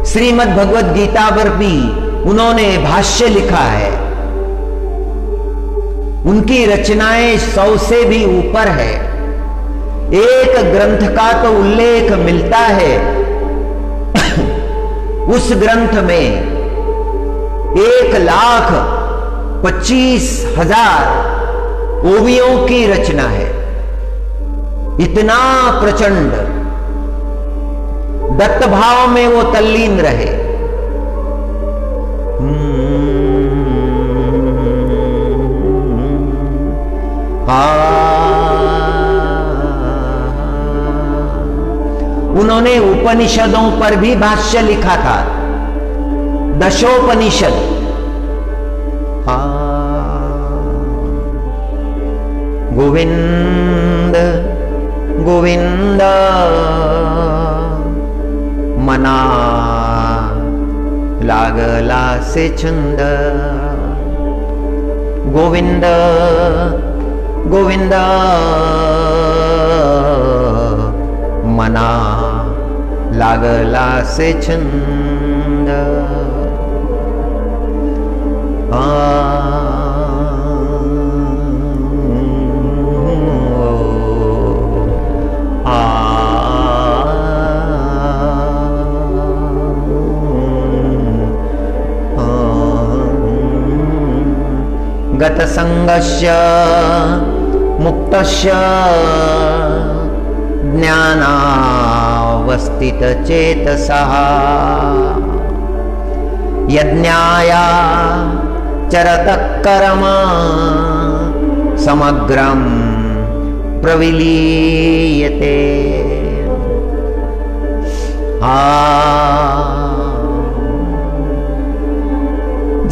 श्रीमद् भगवद गीता पर भी उन्होंने भाष्य लिखा है। उनकी रचनाएं 100 से भी ऊपर है। एक ग्रंथ का तो उल्लेख मिलता है, उस ग्रंथ में 1,25,000 ओवियों की रचना है। इतना प्रचंड दत्त भाव में वो तल्लीन रहे। उन्होंने उपनिषदों पर भी भाष्य लिखा था, दशोपनिषद। गोविंद गोविंद मना लागला से छंद। गोविंद गोविंद मना लागला से छंद। गतसंगस्य मुक्तस्य ज्ञानावस्थितचेतसः यज्ञाया चरतः कर्म समग्रं प्रविलीयते।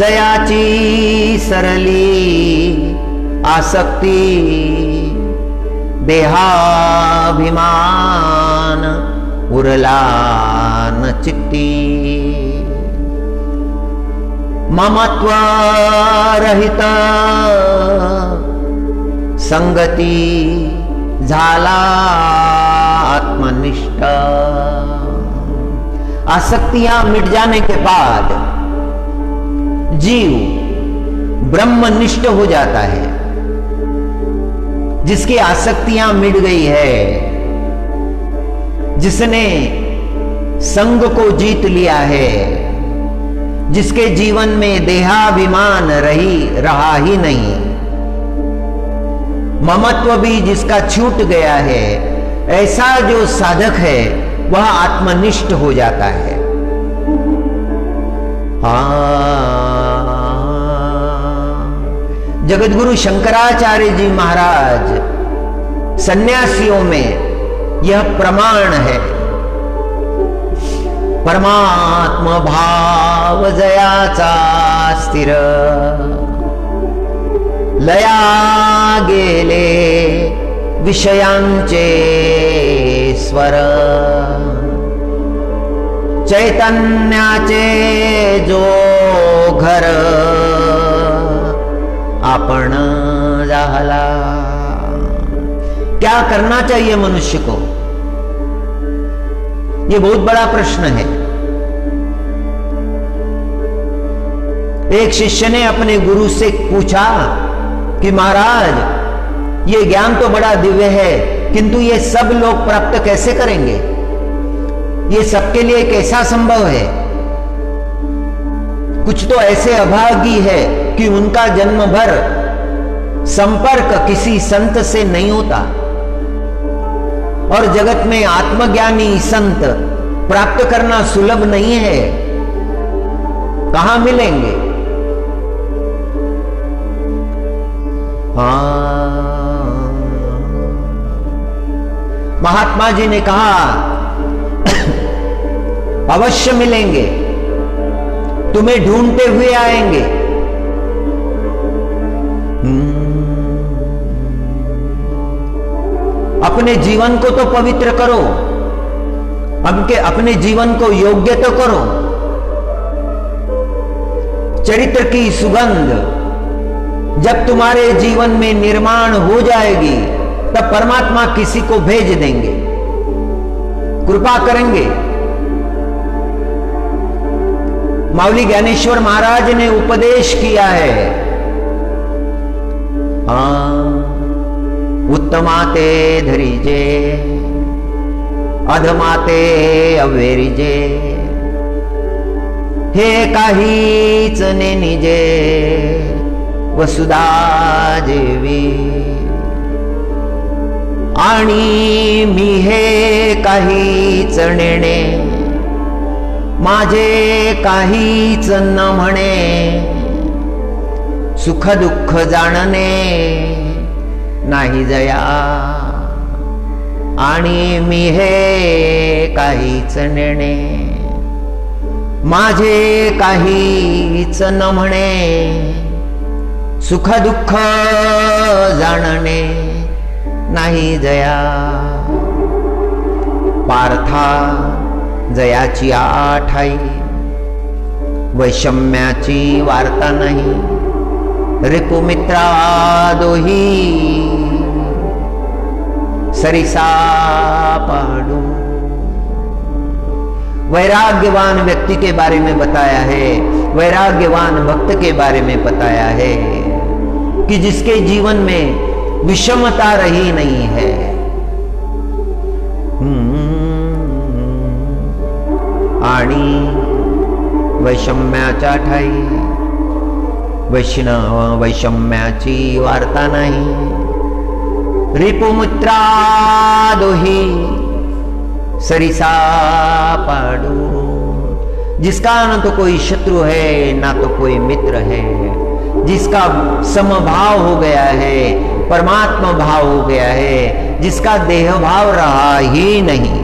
जयाची सरली आसक्ती देहाभिमान उरला न चित्ती। ममत्व रहित संगती झाला आत्मनिष्ठ। आसक्तियां मिट जाने के बाद जीव ब्रह्मनिष्ठ हो जाता है। जिसकी आसक्तियां मिट गई है, जिसने संग को जीत लिया है, जिसके जीवन में देहाभिमान रहा ही नहीं, ममत्व भी जिसका छूट गया है, ऐसा जो साधक है वह आत्मनिष्ठ हो जाता है। जगतगुरु शंकराचार्य जी महाराज सन्यासियों में यह प्रमाण है। परमात्म भाव जयाचा स्थिर लया गेले विषयांचे स्वर। चैतन्याचे जो घर आपण झाला। क्या करना चाहिए मनुष्य को? यह बहुत बड़ा प्रश्न है। एक शिष्य ने अपने गुरु से पूछा कि महाराज, ये ज्ञान तो बड़ा दिव्य है, किंतु ये सब लोग प्राप्त कैसे करेंगे? ये सबके लिए कैसा संभव है? कुछ तो ऐसे अभागी है कि उनका जन्म भर संपर्क किसी संत से नहीं होता, और जगत में आत्मज्ञानी संत प्राप्त करना सुलभ नहीं है। कहां मिलेंगे? महात्मा जी ने कहा अवश्य मिलेंगे, तुम्हें ढूंढते हुए आएंगे। अपने जीवन को तो पवित्र करो, अपने जीवन को योग्य तो करो। चरित्र की सुगंध जब तुम्हारे जीवन में निर्माण हो जाएगी, तब परमात्मा किसी को भेज देंगे, कृपा करेंगे। माऊली ज्ञानेश्वर महाराज ने उपदेश किया है, उत्तमाते धरीजे, अधमाते अवेरीजे, हे काहीच नेनिजे वसुधा जेवी। आणि मी हे काहीच नेणे, माझे काहीच न म्हणे, सुख दुःख जाणणे नाही जया। आणि मी हे काहीच नेणे, माझे काहीच न म्हणे, सुख दुःख जाणणे नाही जया। पार्था जयाची आठाई, वैषम्याची वार्ता नाही, रिपुमित्रा दोही सरिसा पाडू। वैराग्यवान व्यक्ति के बारे में बताया है, वैराग्यवान भक्त के बारे में बताया है कि जिसके जीवन में विषमता रही नहीं है। आणि वैषम्याच्या ठाई वैष्णव वैषम्याची वार्ता नाही। रिपुमित्रा दोही सरिसा पाडू, जिसका न तो कोई शत्रु है ना तो कोई मित्र है, जिसका समभाव हो गया है, परमात्मा भाव हो गया है, जिसका देह भाव रहा ही नहीं,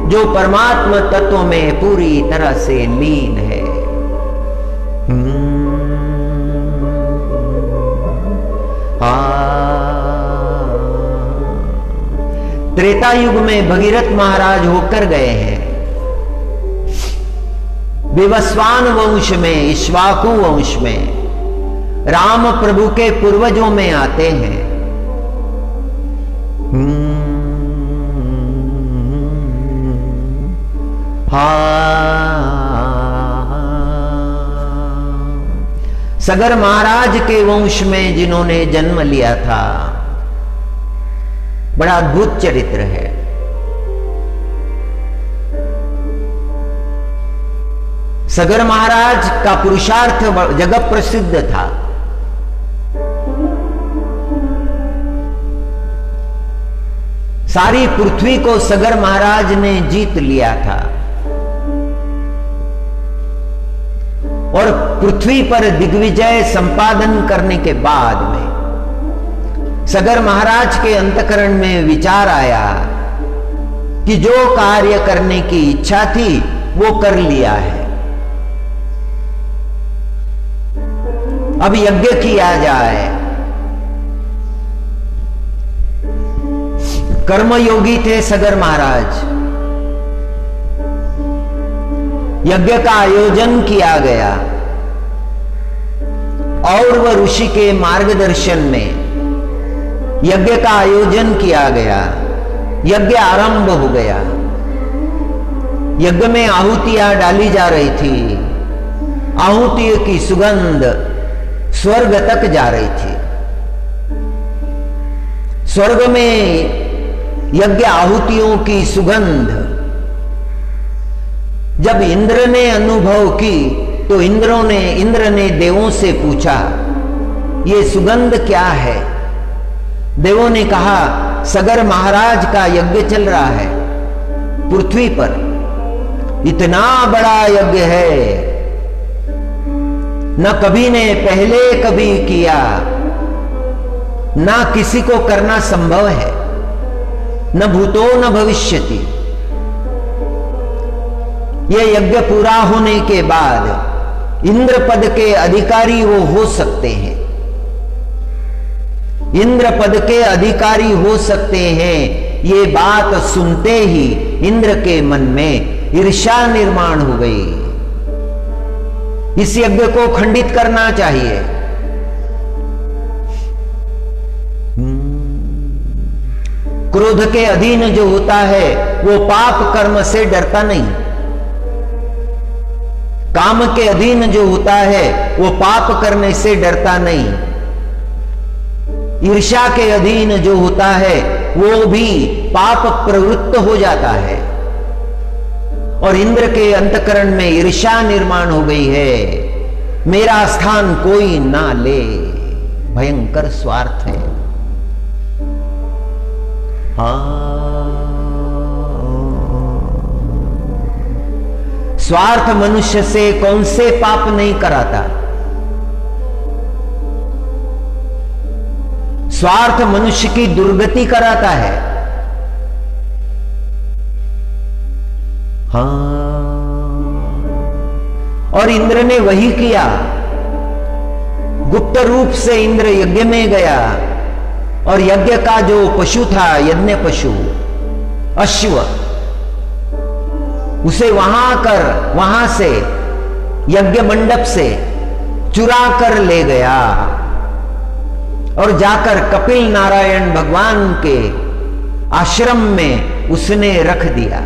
जो परमात्मा तत्व में पूरी तरह से लीन है। त्रेता युग में भगीरथ महाराज होकर गए हैं, विवस्वान वंश में, इक्ष्वाकु वंश में, राम प्रभु के पूर्वजों में आते हैं। सगर महाराज के वंश में जिन्होंने जन्म लिया था, बड़ा अद्भुत चरित्र है। सगर महाराज का पुरुषार्थ जगत प्रसिद्ध था। सारी पृथ्वी को सगर महाराज ने जीत लिया था और पृथ्वी पर दिग्विजय संपादन करने के बाद में सगर महाराज के अंतःकरण में विचार आया कि जो कार्य करने की इच्छा थी वो कर लिया है, अब यज्ञ किया जाए। कर्मयोगी थे सगर महाराज। यज्ञ का आयोजन किया गया और वह ऋषि के मार्गदर्शन में यज्ञ का आयोजन किया गया। यज्ञ आरंभ हो गया। यज्ञ में आहुतियां डाली जा रही थी। आहुतियों की सुगंध स्वर्ग तक जा रही थी। स्वर्ग में यज्ञ आहुतियों की सुगंध जब इंद्र ने अनुभव की तो इंद्र ने देवों से पूछा, ये सुगंध क्या है? देवों ने कहा, सगर महाराज का यज्ञ चल रहा है पृथ्वी पर। इतना बड़ा यज्ञ है, न कभी ने पहले कभी किया, ना किसी को करना संभव है, न भूतो न भविष्यति। यह यज्ञ पूरा होने के बाद इंद्र पद के अधिकारी वो हो सकते हैं। इंद्र पद के अधिकारी हो सकते हैं। ये बात सुनते ही इंद्र के मन में ईर्ष्या निर्माण हो गई। इस यज्ञ को खंडित करना चाहिए। क्रोध के अधीन जो होता है वो पाप कर्म से डरता नहीं। काम के अधीन जो होता है वो पाप करने से डरता नहीं। ईर्ष्या के अधीन जो होता है वो भी पाप प्रवृत्त हो जाता है। और इंद्र के अंतःकरण में ईर्ष्या निर्माण हो गई है। मेरा स्थान कोई ना ले, भयंकर स्वार्थ है। स्वार्थ मनुष्य से कौन से पाप नहीं कराता। स्वार्थ मनुष्य की दुर्गति कराता है। और इंद्र ने वही किया। गुप्त रूप से इंद्र यज्ञ में गया और यज्ञ का जो पशु था, यज्ञ पशु अश्व, उसे वहां से यज्ञ मंडप से चुरा कर ले गया और जाकर कपिल नारायण भगवान के आश्रम में उसने रख दिया।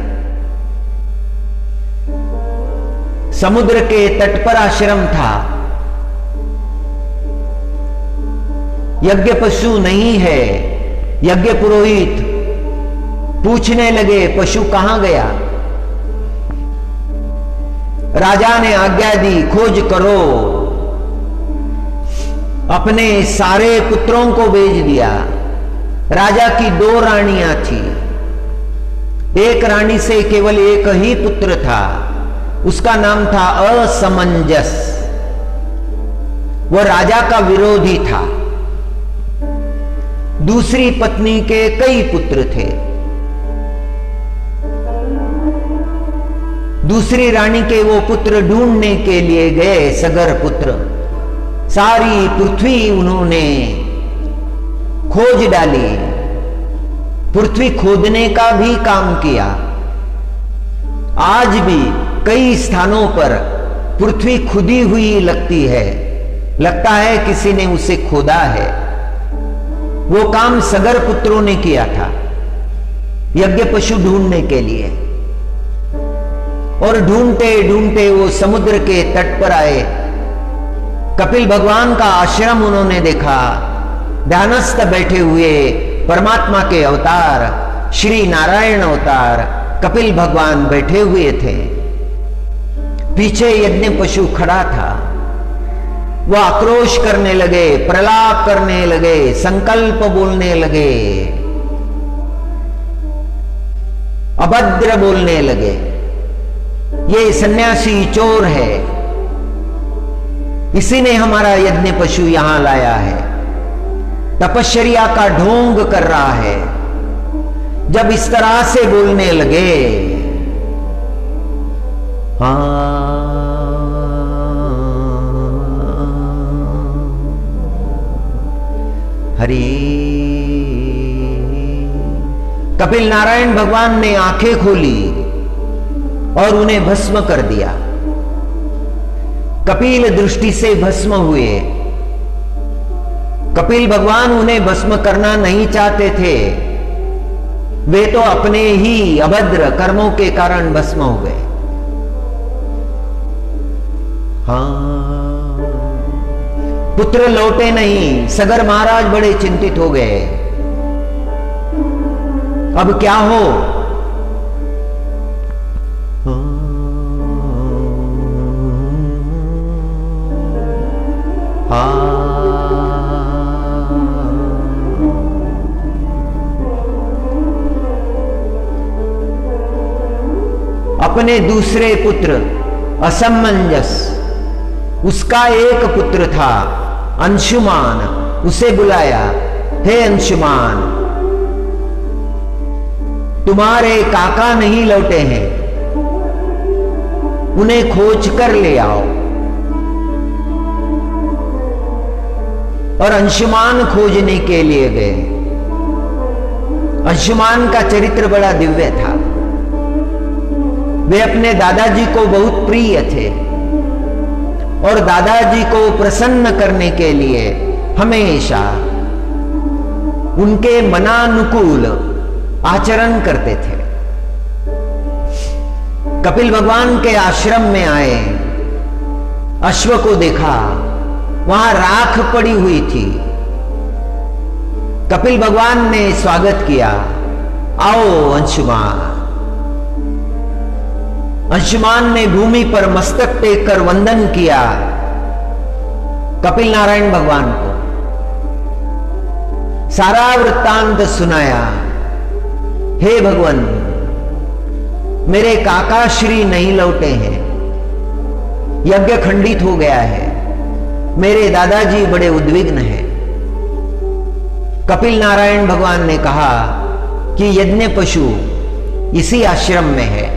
समुद्र के तट पर आश्रम था। यज्ञ पशु नहीं है। यज्ञ पुरोहित पूछने लगे, पशु कहां गया? राजा ने आज्ञा दी, खोज करो। अपने सारे पुत्रों को भेज दिया। राजा की 2 रानियां थी। एक रानी से केवल एक ही पुत्र था, उसका नाम था असमंजस। वह राजा का विरोधी था। दूसरी पत्नी के कई पुत्र थे। दूसरी रानी के वो पुत्र ढूंढने के लिए गए, सगर पुत्र। सारी पृथ्वी उन्होंने खोज डाली, पृथ्वी खोदने का भी काम किया। आज भी कई स्थानों पर पृथ्वी खुदी हुई लगती है, लगता है किसी ने उसे खोदा है। वो काम सगर पुत्रों ने किया था यज्ञ पशु ढूंढने के लिए। और ढूंढते ढूंढते वो समुद्र के तट पर आए। कपिल भगवान का आश्रम उन्होंने देखा। ध्यानस्थ बैठे हुए परमात्मा के अवतार श्री नारायण अवतार कपिल भगवान बैठे हुए थे। पीछे यज्ञ पशु खड़ा था। वह आक्रोश करने लगे, प्रलाप करने लगे, संकल्प बोलने लगे, अभद्र बोलने लगे। ये सन्यासी चोर है, इसी ने हमारा यज्ञ पशु यहां लाया है, तपश्चर्या का ढोंग कर रहा है। जब इस तरह से बोलने लगे, हरि कपिल नारायण भगवान ने आंखें खोली और उन्हें भस्म कर दिया। कपिल दृष्टि से भस्म हुए। कपिल भगवान उन्हें भस्म करना नहीं चाहते थे, वे तो अपने ही अभद्र कर्मों के कारण भस्म हो गए। पुत्र लौटे नहीं। सगर महाराज बड़े चिंतित हो गए। अब क्या हो? अपने दूसरे पुत्र असमंजस, उसका एक पुत्र था अंशुमान, उसे बुलाया, हे अंशुमान, तुम्हारे काका नहीं लौटे हैं, उन्हें खोज कर ले आओ। और अंशुमान खोजने के लिए गए। अंशुमान का चरित्र बड़ा दिव्य था। वे अपने दादाजी को बहुत प्रिय थे और दादाजी को प्रसन्न करने के लिए हमेशा उनके मनानुकूल आचरण करते थे। कपिल भगवान के आश्रम में आए, अश्व को देखा, वहां राख पड़ी हुई थी। कपिल भगवान ने स्वागत किया, आओ अंशुमान। अंशुमान ने भूमि पर मस्तक टेक कर वंदन किया कपिल नारायण भगवान को। सारा वृत्तांत सुनाया, हे भगवान, मेरे काका श्री नहीं लौटे हैं, यज्ञ खंडित हो गया है, मेरे दादाजी बड़े उद्विग्न हैं। कपिल नारायण भगवान ने कहा कि यज्ञ पशु इसी आश्रम में है,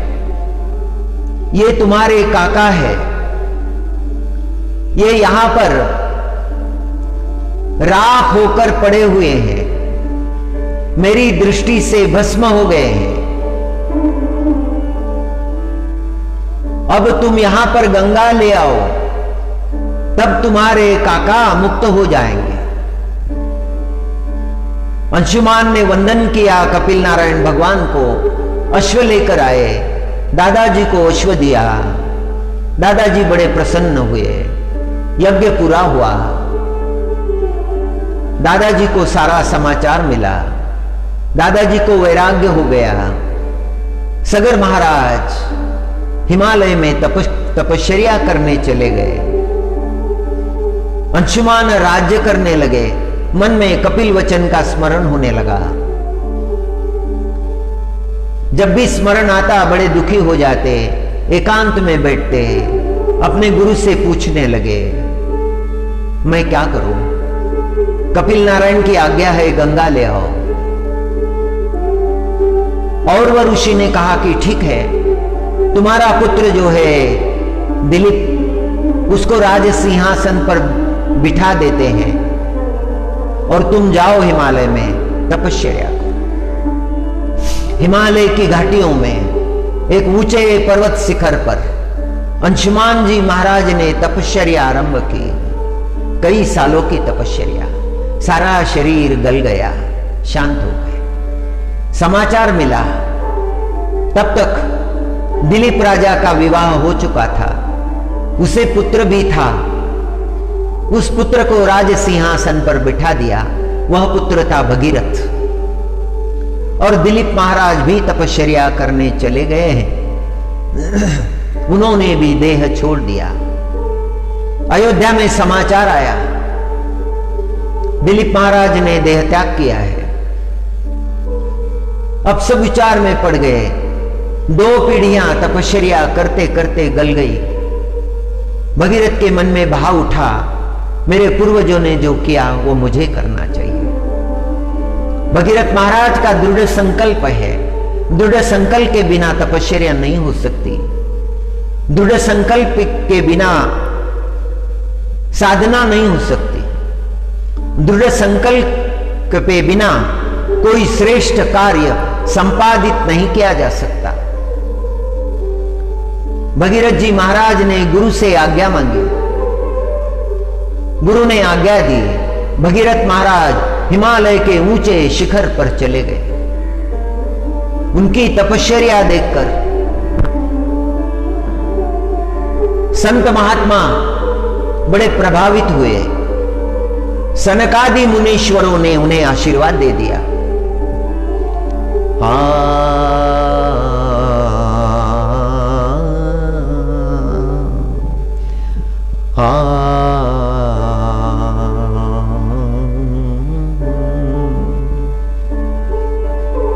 ये तुम्हारे काका है, ये यहां पर राख होकर पड़े हुए हैं, मेरी दृष्टि से भस्म हो गए हैं। अब तुम यहां पर गंगा ले आओ, तब तुम्हारे काका मुक्त हो जाएंगे। अंशुमान ने वंदन किया कपिल नारायण भगवान को, अश्व लेकर आए, दादाजी को अश्व दिया। दादाजी बड़े प्रसन्न हुए, यज्ञ पूरा हुआ। दादाजी को सारा समाचार मिला, दादाजी को वैराग्य हो गया। सगर महाराज हिमालय में तपश्चर्या करने चले गए। अंशुमान राज्य करने लगे। मन में कपिल वचन का स्मरण होने लगा। जब भी स्मरण आता बड़े दुखी हो जाते, एकांत में बैठते, अपने गुरु से पूछने लगे, मैं क्या करूं? कपिल नारायण की आज्ञा है गंगा ले आओ। और वह ऋषि ने कहा कि ठीक है, तुम्हारा पुत्र जो है दिलीप, उसको राज सिंहासन पर बिठा देते हैं और तुम जाओ हिमालय में तपस्या करो। हिमालय की घाटियों में एक ऊंचे पर्वत शिखर पर अंशुमान जी महाराज ने तपस्या आरंभ की। कई सालों की तपस्या, सारा शरीर गल गया, शांत हो गए। समाचार मिला, तब तक दिलीप राजा का विवाह हो चुका था, उसे पुत्र भी था। उस पुत्र को राज सिंहासन पर बिठा दिया। वह पुत्र था भगीरथ। और दिलीप महाराज भी तपस्या करने चले गए हैं। उन्होंने भी देह छोड़ दिया। अयोध्या में समाचार आया, दिलीप महाराज ने देह त्याग किया है। अब सब विचार में पड़ गए। 2 पीढ़ियां तपस्या करते करते गल गई। भगीरथ के मन में भाव उठा, मेरे पूर्वजों ने जो किया वो मुझे करना चाहिए। भगीरथ महाराज का दृढ़ संकल्प है। दृढ़ संकल्प के बिना तपस्या नहीं हो सकती। दृढ़ संकल्प के बिना साधना नहीं हो सकती। दृढ़ संकल्प के बिना कोई श्रेष्ठ कार्य संपादित नहीं किया जा सकता। भगीरथ जी महाराज ने गुरु से आज्ञा मांगी। गुरु ने आज्ञा दी। भगीरथ महाराज हिमालय के ऊंचे शिखर पर चले गए। उनकी तपस्या देखकर संत महात्मा बड़े प्रभावित हुए। सनकादि मुनीश्वरों ने उन्हें आशीर्वाद दे दिया।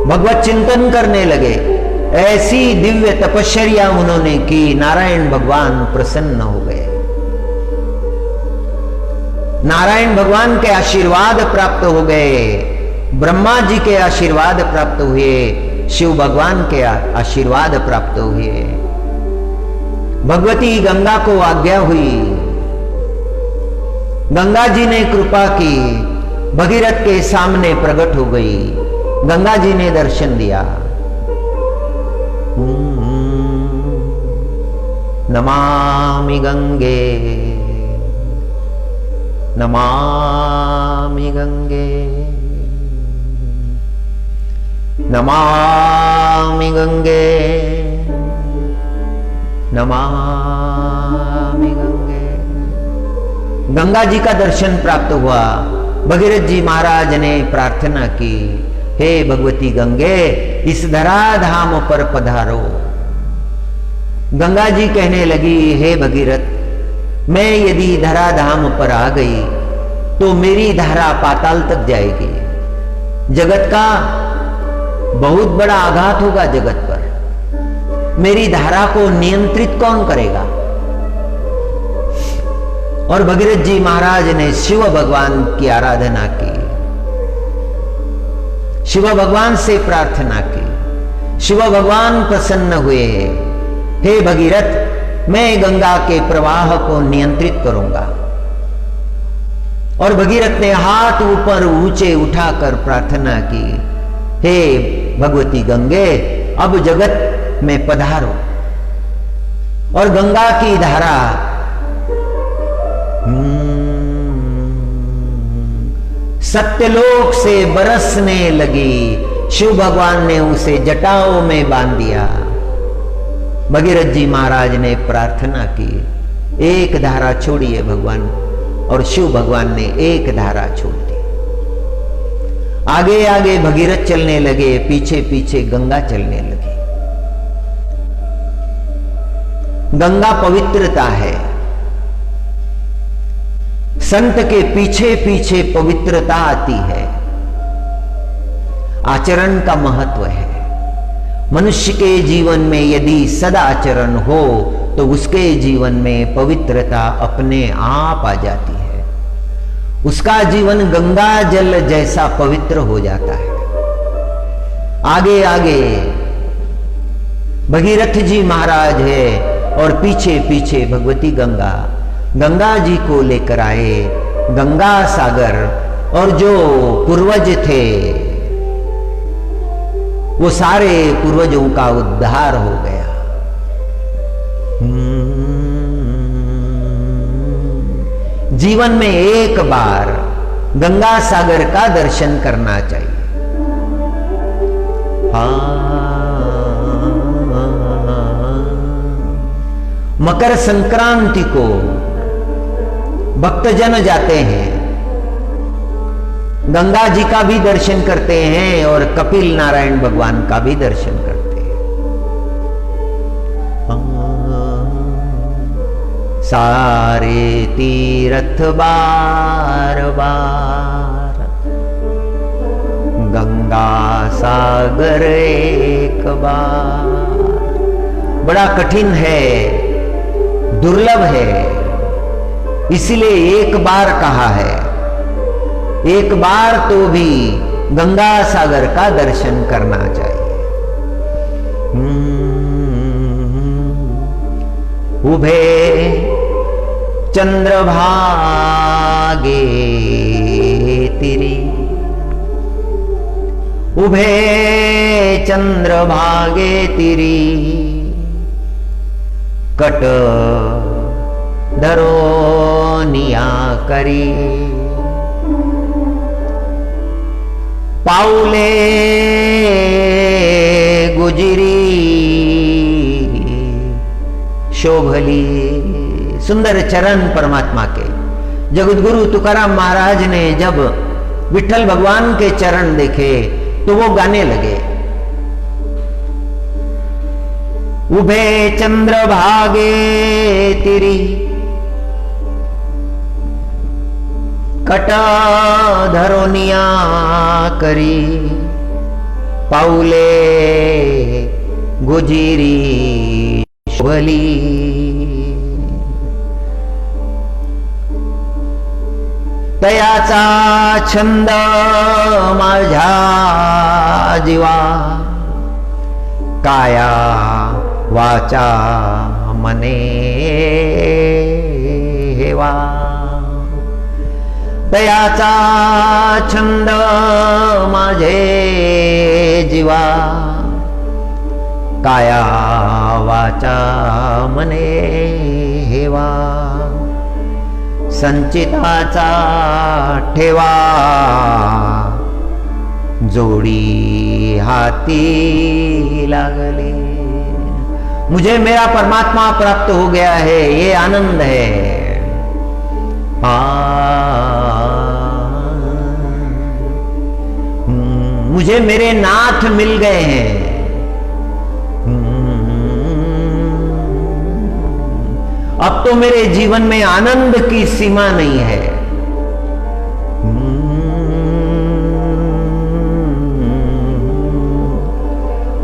भगवत चिंतन करने लगे। ऐसी दिव्य तपस्या उन्होंने की, नारायण भगवान प्रसन्न हो गए। नारायण भगवान के आशीर्वाद प्राप्त हो गए। ब्रह्मा जी के आशीर्वाद प्राप्त हुए। शिव भगवान के आशीर्वाद प्राप्त हुए। भगवती गंगा को आज्ञा हुई। गंगा जी ने कृपा की, भगीरथ के सामने प्रकट हो गई। गंगा जी ने दर्शन दिया। नमामि गंगे, नमामि गंगे, नमामि गंगे, नमामि गंगे। गंगा जी का दर्शन प्राप्त हुआ। भगीरथ जी महाराज ने प्रार्थना की, हे भगवती गंगे, इस धराधाम पर पधारो। गंगा जी कहने लगी, हे भगीरथ, मैं यदि धराधाम पर आ गई तो मेरी धारा पाताल तक जाएगी। जगत का बहुत बड़ा आघात होगा जगत पर। मेरी धारा को नियंत्रित कौन करेगा? और भगीरथ जी महाराज ने शिव भगवान की आराधना की। शिव भगवान से प्रार्थना की। शिव भगवान प्रसन्न हुए। हे भगीरथ, मैं गंगा के प्रवाह को नियंत्रित करूंगा। और भगीरथ ने हाथ ऊपर ऊंचे उठाकर प्रार्थना की, हे भगवती गंगे, अब जगत में पधारो। और गंगा की धारा सत्यलोक से बरसने लगी। शिव भगवान ने उसे जटाओं में बांध दिया। भगीरथ जी महाराज ने प्रार्थना की, एक धारा छोड़िए भगवान, और शिव भगवान ने एक धारा छोड़ दी। आगे आगे भगीरथ चलने लगे, पीछे पीछे गंगा चलने लगी। गंगा पवित्रता है, संत के पीछे पीछे पवित्रता आती है। आचरण का महत्व है। मनुष्य के जीवन में यदि सदाचरण हो तो उसके जीवन में पवित्रता अपने आप आ जाती है। उसका जीवन गंगा जल जैसा पवित्र हो जाता है। आगे आगे भगीरथ जी महाराज है और पीछे पीछे भगवती गंगा। गंगा जी को लेकर आए गंगा सागर, और जो पूर्वज थे वो सारे पूर्वजों का उद्धार हो गया। जीवन में एक बार गंगा सागर का दर्शन करना चाहिए। मकर संक्रांति को भक्तजन जाते हैं, गंगा जी का भी दर्शन करते हैं और कपिल नारायण भगवान का भी दर्शन करते हैं। सारे तीर्थ बार बार, गंगा सागर एक बार। बड़ा कठिन है, दुर्लभ है, इसलिए एक बार कहा है। एक बार तो भी गंगा सागर का दर्शन करना चाहिए। उभे चंद्रभागे तिरी, उभे चंद्रभागे तिरी, कट धरो निया करी। पाउले गुजरी शोभली। सुंदर चरण परमात्मा के। जगतगुरु तुकाराम महाराज ने जब विठल भगवान के चरण देखे तो वो गाने लगे। उभे चंद्र भागे तिरी, कटा धरोनिया करी। पाउले गुजिरी शोभली। तयाचा छंद माझ्या जीवा, काया वाचा मने हेवा। तयाचा छंद माझे जीवा, काया वाचा मने हेवा। संचिताचा ठेवा, जोड़ी हाथी लागले। मुझे मेरा परमात्मा प्राप्त हो गया है, ये आनंद है। मुझे मेरे नाथ मिल गए हैं। अब तो मेरे जीवन में आनंद की सीमा नहीं है।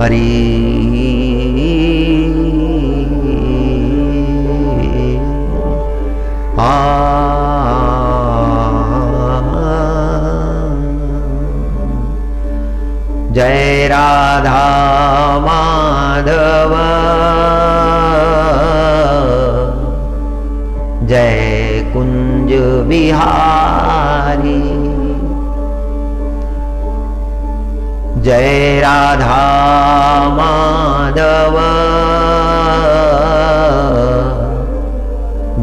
हरि जय राधा माधव, जय कुंज बिहारी। जय राधा माधव,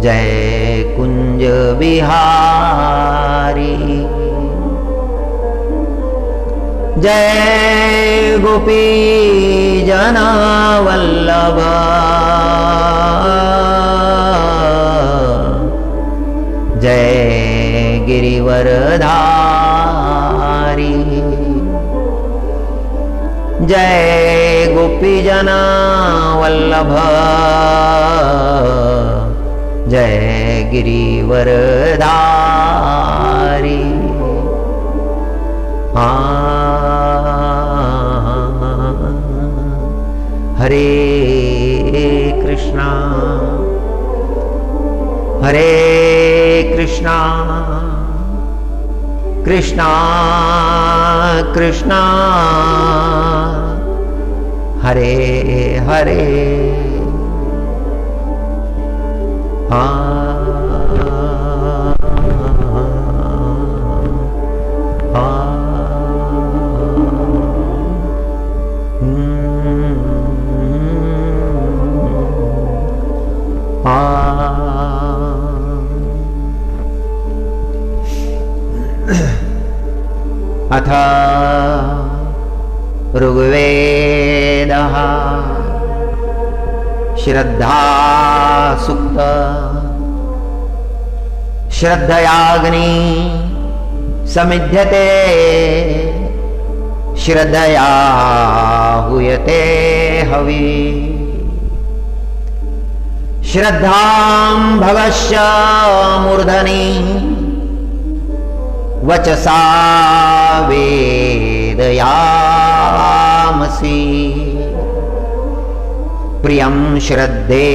जय कुंज बिहारी। जय गोपी जना वल्लभा, गोपी जना वल्लभ जय गिरिवरधारी। हरे कृष्णा कृष्णा कृष्णा हरे हरे। अथ ऋग्वेदः श्रद्धा सुक्त। श्रद्धयाग्नि समिध्यते श्रद्धया हूयते हवि। श्रद्धां भगस्य मूर्धनि वचसा वेदयामसि। प्रियं श्रद्धे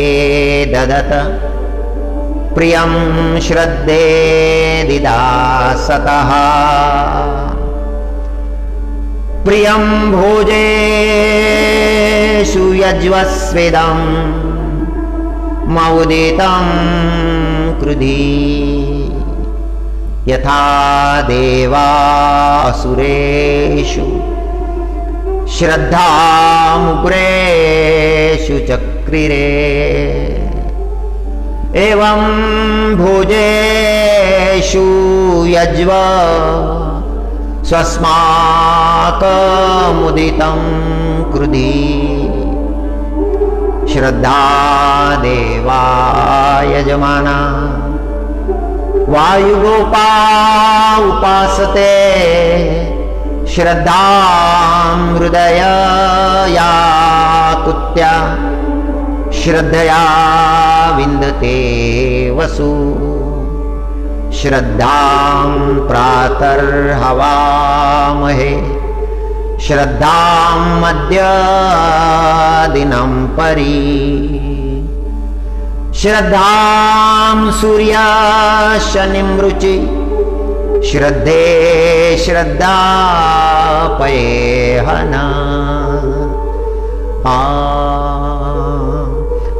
ददत प्रियं श्रद्धे दिदासतः। प्रियं भोजेषु यज्वस्वेदं मौदितं कृधि। यथा देवासुरेषु श्रद्धामुग्रेषु चक्रिरे। एवं भोजेषु यज्व स्वस्माकमुदितं कृधि। श्रद्धा देवा यजमाना वायुगोपा उपासते। श्रद्धां हृदया कुत्या श्रद्धया विन्दते वसु। श्रद्धां प्रातर्हवामहे श्रद्धां मध्यदिनं परि। श्रद्धां सूर्यशनिं रुचि श्रद्धे श्रद्धापयेहना।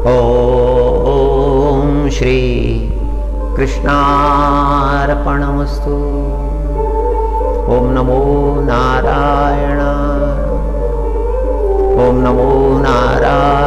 ॐ श्री कृष्णार्पणमस्तु। ॐ नमो नारायण। ॐ नमो नारायण।